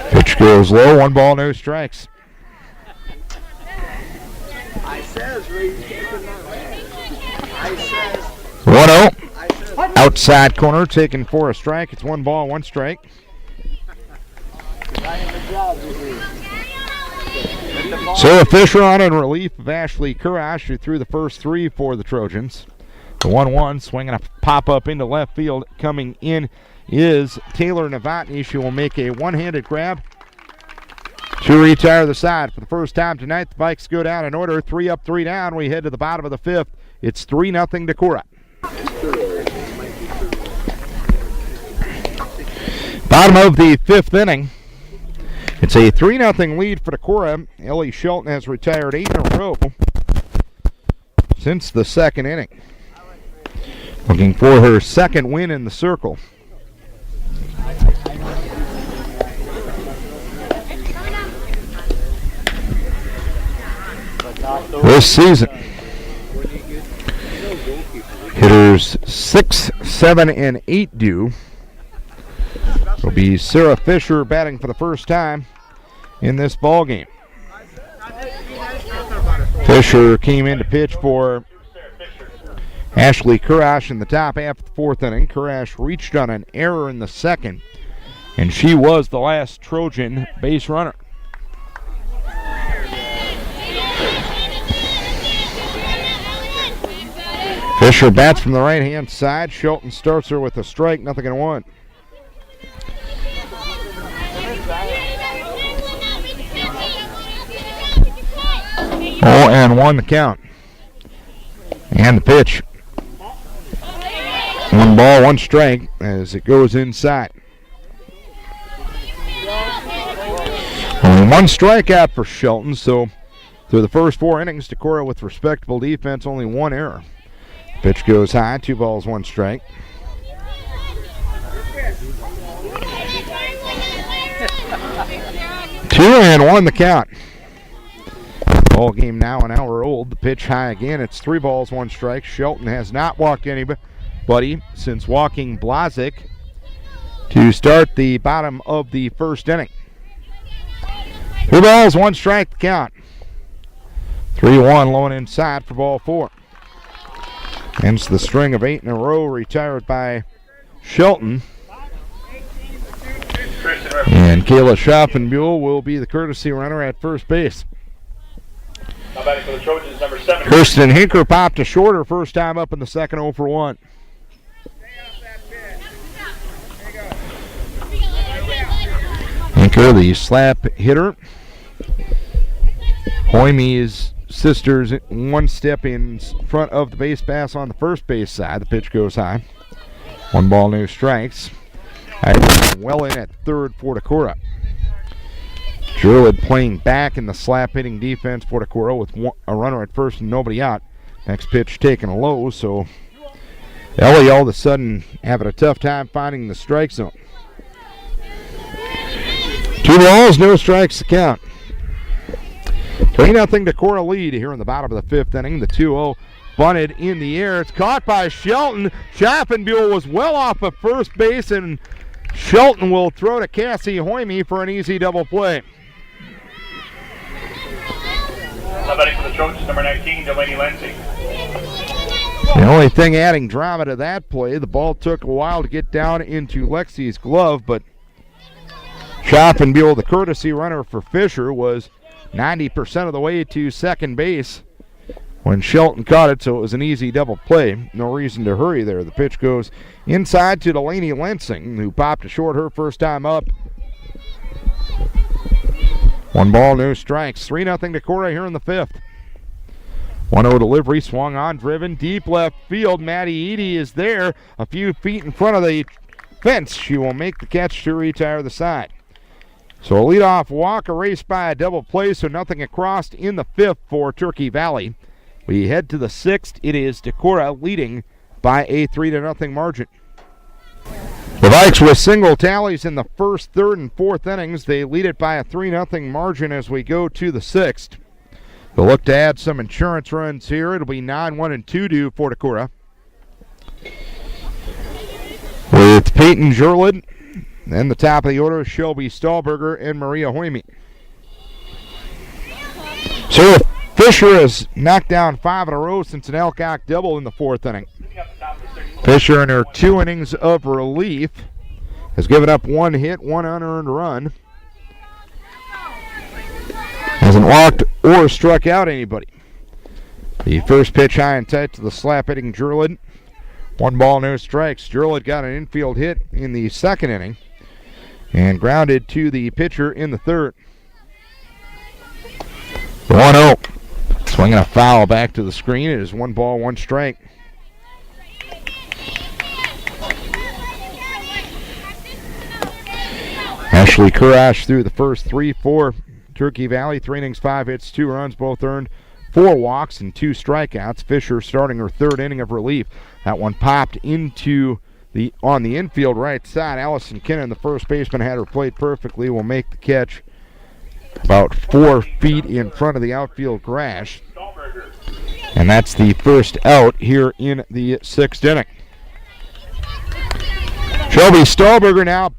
Pitch goes low, 1 ball, no strikes. 1-0. Outside corner taken for a strike. It's 1 ball, 1 strike. Sarah Fisher on in relief of Ashley Kurash, who threw the first 3 for the Trojans. The 1-1 swinging a pop-up into left field. Coming in is Taylor Novotny. She will make a one-handed grab to retire the side. For the first time tonight, the Vikes go down in order. 3 up, 3 down. We head to the bottom of the fifth. It's 3-0 Decorah. Bottom of the fifth inning. It's a 3-0 lead for Decorah. Ellie Shelton has retired 8 in a row since the second inning. Looking for her second win in the circle. This season, hitters 6, 7, and 8 do. Will be Sarah Fisher batting for the first time in this ball game. Fisher came in to pitch for Ashley Kurash in the top half of the fourth inning. Kurash reached on an error in the second, and she was the last Trojan base runner. Fisher bats from the right-hand side. Shelton starts her with a strike, 0-1. 0-1 the count. And the pitch. 1 ball, 1 strike as it goes inside. Only 1 strikeout for Shelton, so through the first 4 innings, Decorah with respectable defense, only 1 error. Pitch goes high, 2 balls, 1 strike. Two and 1 the count. Ball game now an hour old. The pitch high again. It's 3 balls, 1 strike. Shelton has not walked anybody since walking Blazik to start the bottom of the first inning. 2 balls, 1 strike the count. 3-1 low and inside for ball 4. Ends the string of 8 in a row retired by Shelton. And Kayla Schaffenbuhl will be the courtesy runner at first base. Now batting for the Trojans, number 7. Kirsten Hinker popped a shorter first time up in the second, 0 for 1. Hinker, the slap hitter. Hoyme is sisters one step in front of the base pass on the first base side. The pitch goes high. 1 ball, no strikes. Well in at third for Decorah. Druid playing back in the slap hitting defense for Decorah with a runner at first and nobody out. Next pitch taken low, so Ellie all of a sudden having a tough time finding the strike zone. 2 balls, no strikes to count. 3-0 Decorah lead here in the bottom of the 5th inning. The 2-0 bunted in the air. It's caught by Shelton. Schaffenbuhl was well off of first base, and Shelton will throw to Cassie Hoyme for an easy double play. Now batting for the Trojans, number 19, Delaney Lansing. The only thing adding drama to that play, the ball took a while to get down into Lexi's glove, but Schaffenbuhl, the courtesy runner for Fisher, was 90% of the way to second base when Shelton caught it, so it was an easy double play. No reason to hurry there. The pitch goes inside to Delaney Lansing, who popped a short her first time up. 1 ball, no strikes. 3-0 Decorah here in the 5th. 1-0 delivery, swung on, driven, deep left field. Maddie Edie is there, a few feet in front of the fence. She will make the catch to retire the side. So a leadoff walk, erased by a double play, so nothing across in the 5th for Turkey Valley. We head to the 6th. It is Decorah leading by a 3-0 margin. The Vikes with single tallies in the 1st, 3rd, and 4th innings. They lead it by a 3-0 margin as we go to the 6th. They'll look to add some insurance runs here. It'll be 9-1 and 2 due for Decorah. With Peyton Jurlid, and the top of the order, Shelby Stahlberger and Maria Hoyme. So Fisher has knocked down 5 in a row since an Elcock double in the 4th inning. Fisher in her 2 innings of relief has given up 1 hit, 1 unearned run. Hasn't walked or struck out anybody. The first pitch high and tight to the slap hitting Jurlid. 1 ball, no strikes. Jurlid got an infield hit in the 2nd inning and grounded to the pitcher in the 3rd. 1-0. Swinging a foul back to the screen. It is 1 ball, 1 strike. Ashley Kurash through the first 3 for Turkey Valley. 3 innings, 5 hits, 2 runs, both earned, 4 walks and 2 strikeouts. Fisher starting her 3rd inning of relief. That one popped into on the infield right side. Allison Kinnan, the first baseman, had her played perfectly. Will make the catch about 4 feet in front of the outfield grass. And that's the first out here in the 6th inning. Shelby Stahlberger now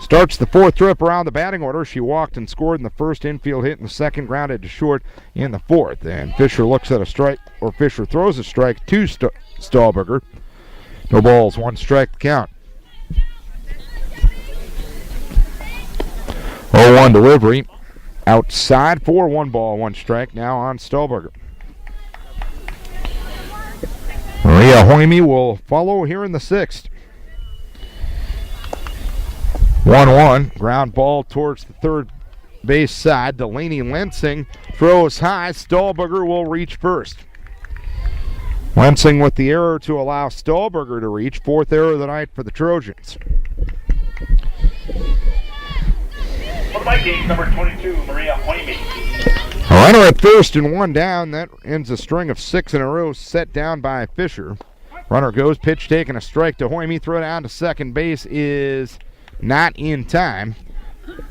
starts the 4th trip around the batting order. She walked and scored in the 1st infield hit, in the 2nd grounded to short in the 4th. And Fisher looks at a strike, or Fisher throws a strike to Stahlberger. No balls, 1 strike to count. 0-1 delivery. Outside for 1 ball, 1 strike now on Stahlberger. Maria Hoyme will follow here in the 6th. 1-1, ground ball towards the 3rd base side. Delaney Lansing throws high. Stahlberger will reach first. Lansing with the error to allow Stahlberger to reach. 4th error of the night for the Trojans. For the Vikings, number 22, Maria Hoyme. A runner at first and 1 down. That ends a string of 6 in a row set down by Fisher. Runner goes, pitch taken, a strike to Hoyme. Throw down to second base is not in time.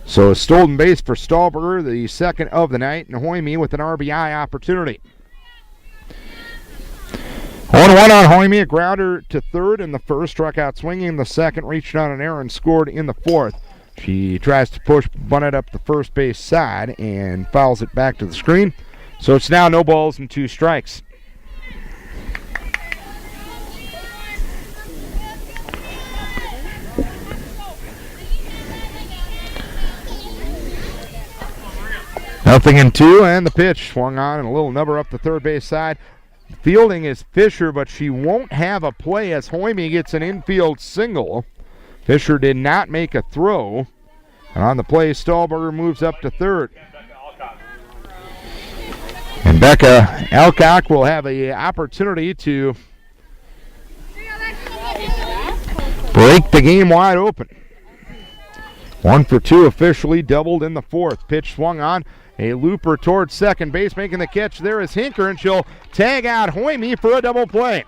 So a stolen base for Stahlberger, the 2nd of the night, and Hoyme with an RBI opportunity. 1-1 on Hoyme, a grounder to 3rd in the 1st, struck out swinging in the 2nd, reached on an error and scored in the 4th. She tries to push, bunt it up the first base side and fouls it back to the screen. So it's now no balls and 2 strikes. Nothing in 2, and the pitch swung on and a little number up the 3rd base side. Fielding is Fisher, but she won't have a play as Hoyme gets an infield single. Fisher did not make a throw. And on the play, Stahlberger moves up to 3rd. And Rebecca Alcock will have an opportunity to break the game wide open. 1 for 2 officially, doubled in the fourth. Pitch swung on. A looper towards second base, making the catch there is Hinker, and she'll tag out Hoyme for a double play.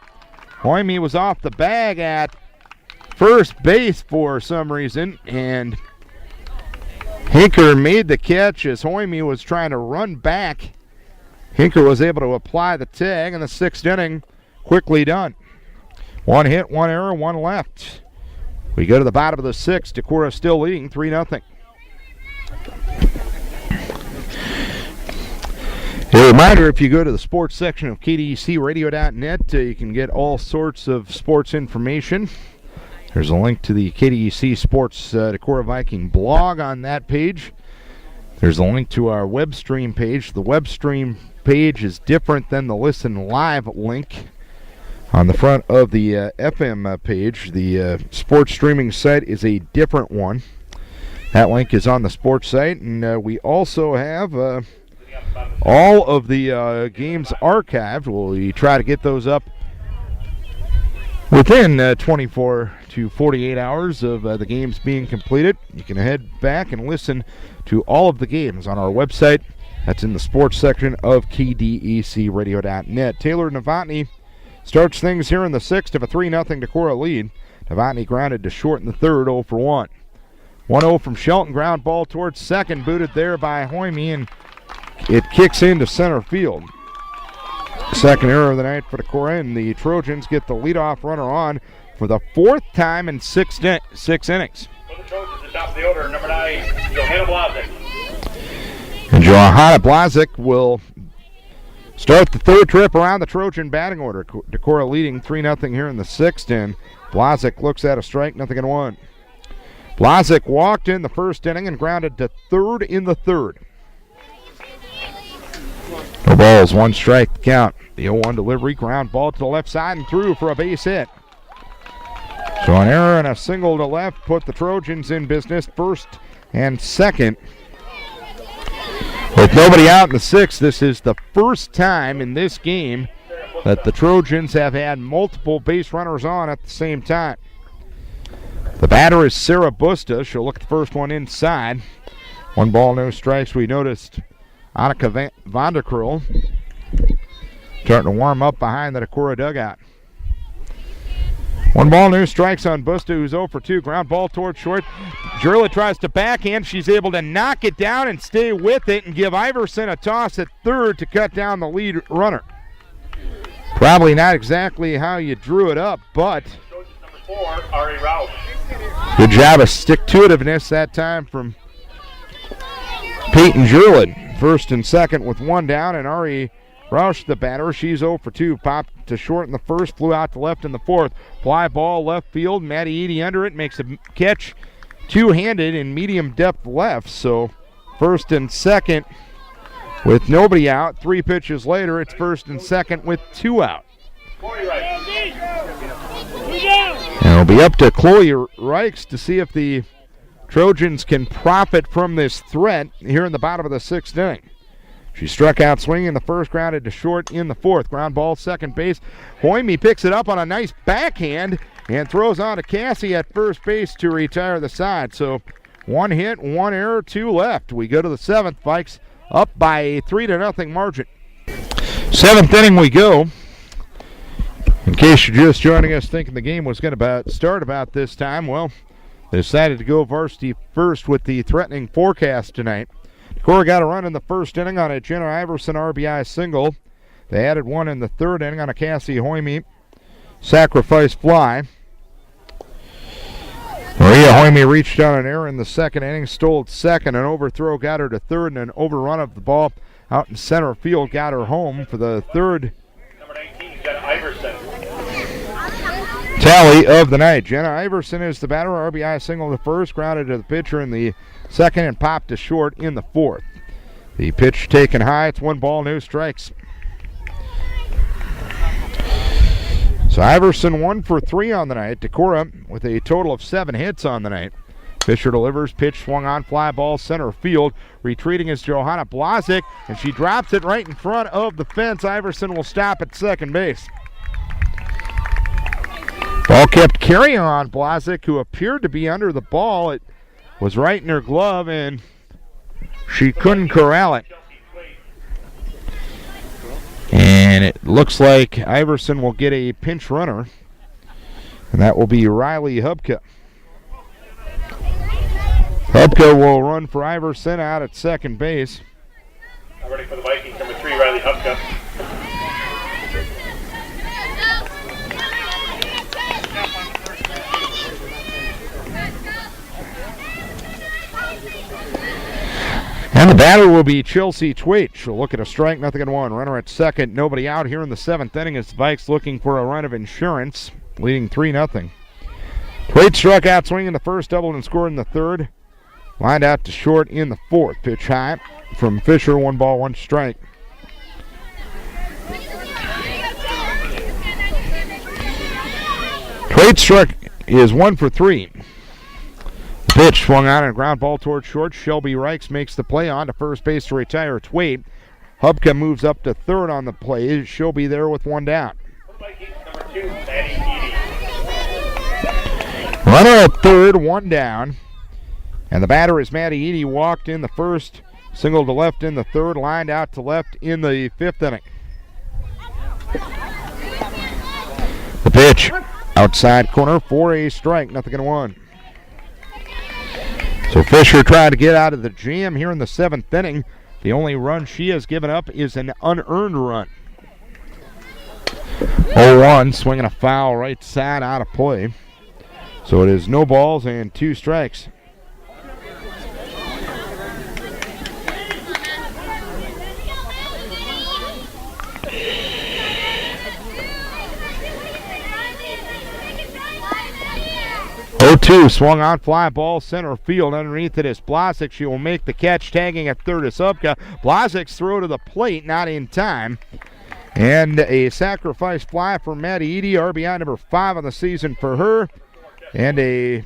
Hoyme was off the bag at first base for some reason, and Hinker made the catch as Hoyme was trying to run back. Hinker was able to apply the tag, and the 6th inning quickly done. 1 hit, 1 error, 1 left. We go to the bottom of the 6th. Decorah still leading 3-0. A reminder, if you go to the sports section of KDECRadio.net, you can get all sorts of sports information. There's a link to the KDEC Sports Decorah Viking blog on that page. There's a link to our web stream page. The web stream page is different than the Listen Live link on the front of the FM page. The sports streaming site is a different one. That link is on the sports site, and we also have all of the games archived. We try to get those up within 24 to 48 hours of the games being completed. You can head back and listen to all of the games on our website. That's in the sports section of KDECRadio.net. Taylor Novotny starts things here in the 6th of a 3-0 Decorah lead. Novotny grounded to short in the 3rd, 0 for 1. 1-0 from Shelton, ground ball towards second, booted there by Hoyme, and it kicks into center field. Second error of the night for Decorah, and the Trojans get the leadoff runner on for the 4th time in 6 innings. For the Trojans, at top of the order, number 9, Johanna Blazik. And Johanna Blazik will start the 3rd trip around the Trojan batting order. Decorah leading 3-0 here in the 6th, and Blazik looks at a strike, 0-1. Blazik walked in the 1st inning and grounded to 3rd in the 3rd. No balls, 1 strike to count. The 0-1 delivery, ground ball to the left side and through for a base hit. So an error and a single to left put the Trojans in business, 1st and 2nd. With nobody out in the 6th, this is the first time in this game that the Trojans have had multiple base runners on at the same time. The batter is Sarah Busta. She'll look at the first one inside. 1 ball, no strikes. We noticed Annika Vanderkrul starting to warm up behind the Decorah dugout. 1 ball, no strikes on Busta, who's 0 for 2. Ground ball towards short. Jurla tries to backhand. She's able to knock it down and stay with it and give Iverson a toss at 3rd to cut down the lead runner. Probably not exactly how you drew it up, but Number 4, Ari Rausch. Good job of stick-to-itiveness that time from Peyton Jurlin. 1st and 2nd with 1 down, and Ari Rausch, the batter, she's 0 for 2. Popped to short in the 1st, flew out to left in the 4th. Fly ball left field, Maddie Eady under it, makes a catch two-handed in medium depth left. So 1st and 2nd with nobody out. 3 pitches later, it's 1st and 2nd with 2 out. And it'll be up to Chloe Reichs to see if the Trojans can profit from this threat here in the bottom of the 6th inning. She struck out swinging in the 1st, grounded to short in the 4th. Ground ball, second base. Hoyme picks it up on a nice backhand and throws on to Cassie at first base to retire the side. So 1 hit, 1 error, 2 left. We go to the 7th. Vikes up by a 3-0 margin. 7th inning we go. In case you're just joining us thinking the game was going to start about this time, well, they decided to go varsity first with the threatening forecast tonight. Decorah got a run in the 1st inning on a Jenna Iverson RBI single. They added 1 in the 3rd inning on a Cassie Hoyme sacrifice fly. Maria Hoyme reached on an error in the 2nd inning, stole at 2nd. An overthrow got her to 3rd, and an overrun of the ball out in center field got her home for the 3rd Number 19, Jenna Iverson. tally of the night. Jenna Iverson is the batter. RBI single in the 1st, grounded to the pitcher in the 2nd, and popped to short in the 4th. The pitch taken high. It's 1 ball, no strikes. So Iverson 1 for 3 on the night. Decorah with a total of 7 hits on the night. Fisher delivers, pitch swung on, fly ball center field. Retreating is Johanna Blazik, and she drops it right in front of the fence. Iverson will stop at second base. Ball kept carrying on Blazik, who appeared to be under the ball. It was right in her glove, and she couldn't corral it. And it looks like Iverson will get a pinch runner, and that will be Riley Hubka. Hubka will run for Iverson out at second base. Ready for the Vikings, number 3, Riley Hubka. And the batter will be Chelsea Twait. She'll look at a strike, 0-1. Runner at second, nobody out here in the 7th inning as the Vikes looking for a run of insurance, leading 3-0. Twait struck out swinging the first, doubled and scored in the third. Lined out to short in the 4th. Pitch high from Fisher, 1 ball, 1 strike. Twait struck is 1 for 3. The pitch swung on and a ground ball towards short. Shelby Reichs makes the play on to first base to retire Twait. Hubka moves up to third on the play. She'll be there with 1 down. Number 2, Maddie Edie. Runner at third, 1 down. And the batter is Maddie Edie, walked in the first, singled to left in the third, lined out to left in the 5th inning. The pitch, outside corner for a strike, 0-1. So Fisher tried to get out of the jam here in the 7th inning. The only run she has given up is an unearned run. 0-1, swinging a foul right side out of play. So it is no balls and 2 strikes. Two swung on, fly ball center field. Underneath it is Blazik. She will make the catch, tagging at third is Hubka. Blazik's throw to the plate, not in time. And a sacrifice fly for Maddie Edie, RBI number 5 on the season for her. And a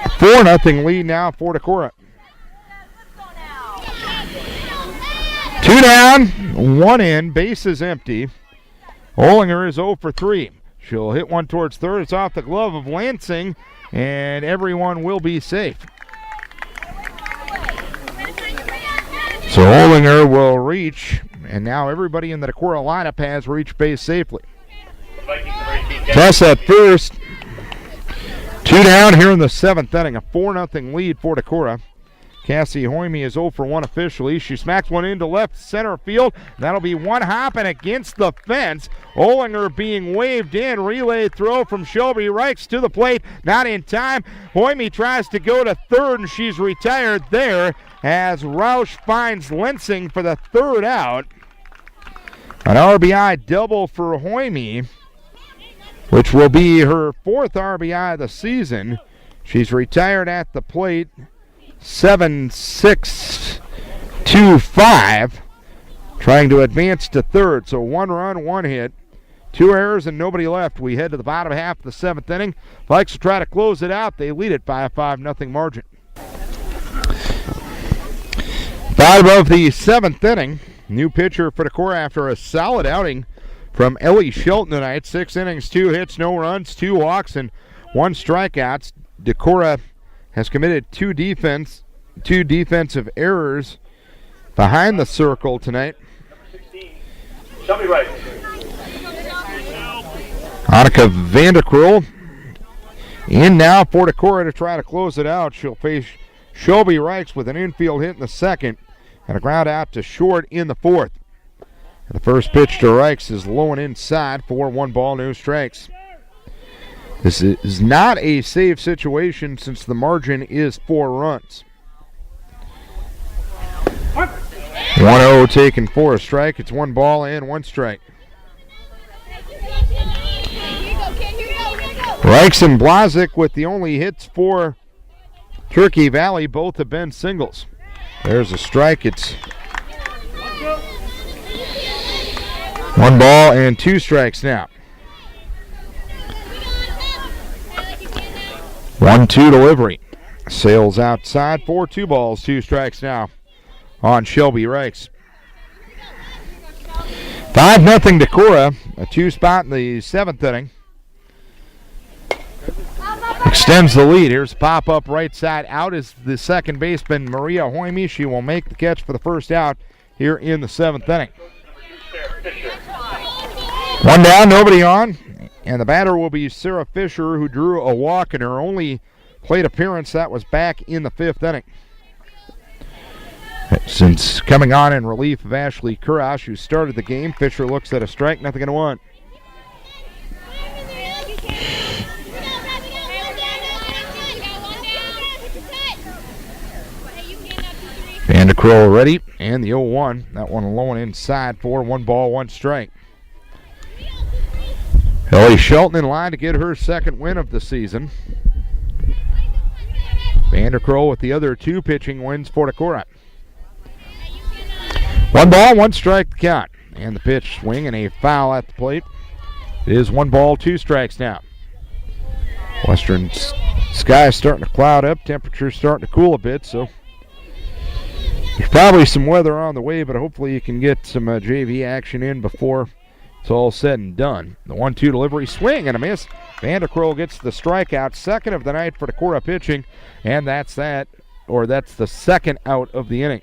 4-0 lead now for Decorah. 2 down, 1 in, base is empty. Olinger is 0 for 3. She'll hit one towards third. It's off the glove of Lansing, and everyone will be safe. So Olinger will reach, and now everybody in the Decorah lineup has reached base safely. Toss at first. 2 down here in the 7th inning. A 4-0 lead for Decorah. Cassie Hoyme is 0 for 1 officially. She smacks one into left center field. That'll be one hopping against the fence. Olinger being waved in. Relay throw from Shelby Reichs to the plate. Not in time. Hoyme tries to go to third, and she's retired there as Roush finds Lansing for the 3rd out. An RBI double for Hoyme, which will be her 4th RBI of the season. She's retired at the plate. 7-6-2-5, trying to advance to third. So 1 run, 1 hit, 2 errors, and nobody left. We head to the bottom half of the 7th inning. Vikes will try to close it out. They lead it by a 5-0 margin. Bottom of the 7th inning. New pitcher for Decorah after a solid outing from Ellie Shelton tonight. 6 innings, 2 hits, no runs, 2 walks, and 1 strikeouts. Decorah has committed 2 defensive errors behind the circle tonight. Shelby Reichs. Annika Vanderkrull in now for Decorah to try to close it out. She'll face Shelby Reichs with an infield hit in the 2nd and a ground out to short in the 4th. And the first pitch to Reichs is low and inside for 1 ball, no strikes. This is not a save situation since the margin is 4 runs. 1-0 taken for a strike. It's 1 ball and 1 strike. Reichs and Blazik with the only hits for Turkey Valley. Both have been singles. There's a strike. It's 1 ball and 2 strikes now. 1-2 delivery. Sails outside for 2 balls, 2 strikes now on Shelby Reichs. 5-0 Decorah, a 2-spot in the 7th inning. Extends the lead. Here's a pop-up right side. Out is the second baseman, Maria Hoime. She will make the catch for the first out here in the 7th inning. 1 down, nobody on. And the batter will be Sarah Fisher, who drew a walk in her only plate appearance. That was back in the 5th inning. Since coming on in relief of Ashley Kurash, who started the game, Fisher looks at a strike, 0-1. Vanderkrill ready, and the 0-1. That one low and inside for 1 ball, 1 strike. Ellie Shelton in line to get her 2nd win of the season. Vanderkrill with the other 2 pitching wins for Decorah. 1 ball, 1 strike to count. And the pitch swing and a foul at the plate. It is 1 ball, 2 strikes now. Western sky is starting to cloud up. Temperature's starting to cool a bit, so there's probably some weather on the way, but hopefully you can get some JV action in before it's all said and done. The 1-2 delivery, swing and a miss. Vanderkrill gets the strikeout, 2nd of the night for Decorah pitching, and that's the 2nd out of the inning.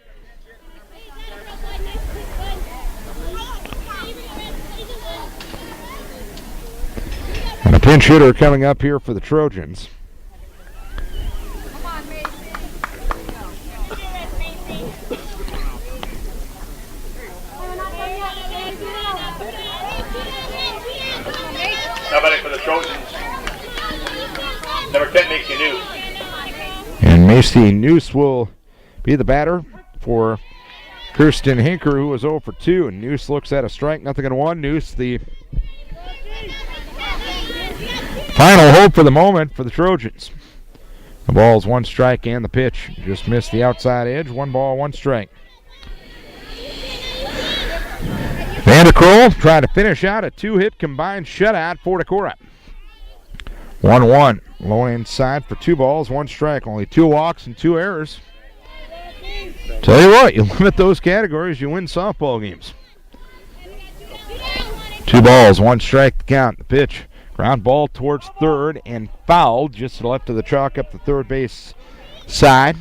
And a pinch hitter coming up here for the Trojans. Now batting for the Trojans, number 10, Macy Noose. And Macy Noose will be the batter for Kirsten Hinker, who was 0 for 2. And Noose looks at a strike, 0-1. Noose, the final hope for the moment for the Trojans. The ball's 1 strike and the pitch just missed the outside edge. 1 ball, 1 strike. Vanderkrill trying to finish out a 2-hit combined shutout for Decorah. 1-1. Low inside for 2 balls, 1 strike. Only 2 walks and 2 errors. Tell you what, you limit those categories, you win softball games. 2 balls, 1 strike to count. The pitch, ground ball towards third and fouled just to the left of the chalk up the third base side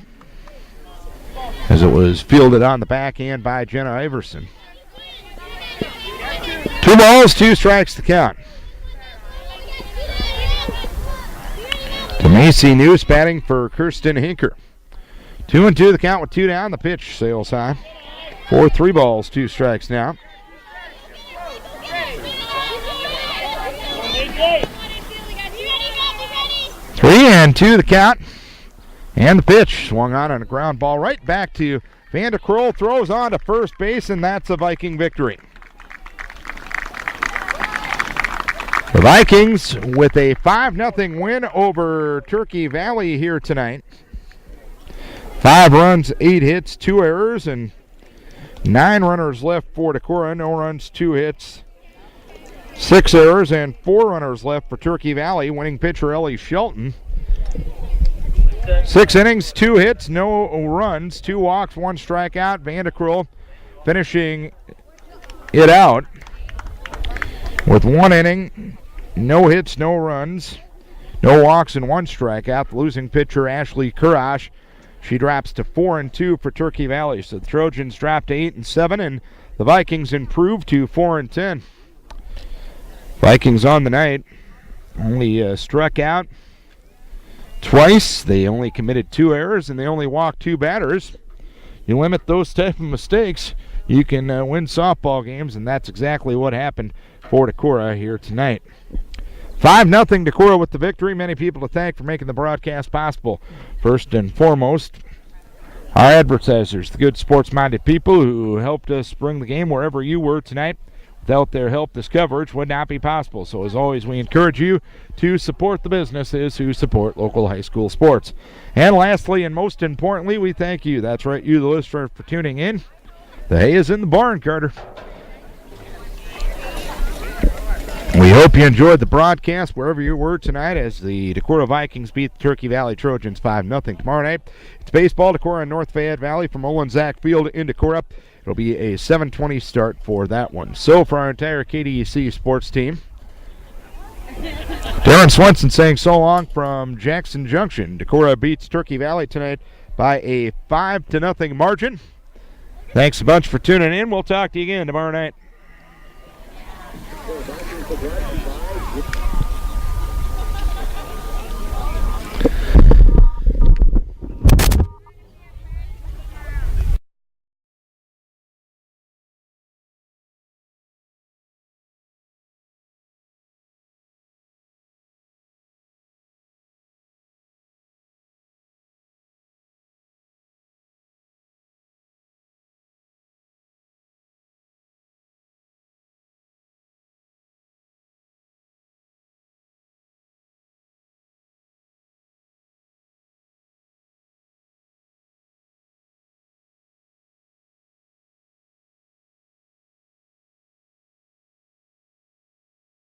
as it was fielded on the backhand by Jenna Iverson. 2 balls, 2 strikes to count. To Macy Noose batting for Kirsten Hinker. 2-2 the count with 2 down. The pitch sails high for 3 balls, 2 strikes now. 3-2 the count. And the pitch swung on a ground ball right back to Vanderkrill. Throws on to first base, and that's a Viking victory. The Vikings with a 5-0 win over Turkey Valley here tonight. 5 runs, 8 hits, 2 errors, and 9 runners left for Decorah. No runs, 2 hits, 6 errors, and 4 runners left for Turkey Valley. Winning pitcher Ellie Shelton. 6 innings, 2 hits, no runs, 2 walks, 1 strikeout. Vanderkrill finishing it out with 1 inning, no hits, no runs, no walks, and 1 strikeout. The losing pitcher, Ashley Kurash, she drops to 4-2 for Turkey Valley. So the Trojans drop to 8-7, and the Vikings improve to 4-10. Vikings on the night only struck out twice. They only committed 2 errors, and they only walked 2 batters. You limit those type of mistakes, you can win softball games, and that's exactly what happened for Decorah here tonight. 5-0 Decorah with the victory. Many people to thank for making the broadcast possible. First and foremost, our advertisers, the good sports-minded people who helped us bring the game wherever you were tonight. Without their help, this coverage would not be possible. So as always, we encourage you to support the businesses who support local high school sports. And lastly, and most importantly, we thank you. That's right, you, the listener, for tuning in. The hay is in the barn, Carter. We We hope you enjoyed the broadcast wherever you were tonight as the Decorah Vikings beat the Turkey Valley Trojans 5-0. Tomorrow night, it's baseball, Decorah and North Fayette Valley from Olensack Field in Decorah. It'll be a 7:20 start for that one. So for our entire KDEC sports team, Darren Swenson saying so long from Jackson Junction. Decorah beats Turkey Valley tonight by a 5-0 margin. Thanks a bunch for tuning in. We'll talk to you again tomorrow night.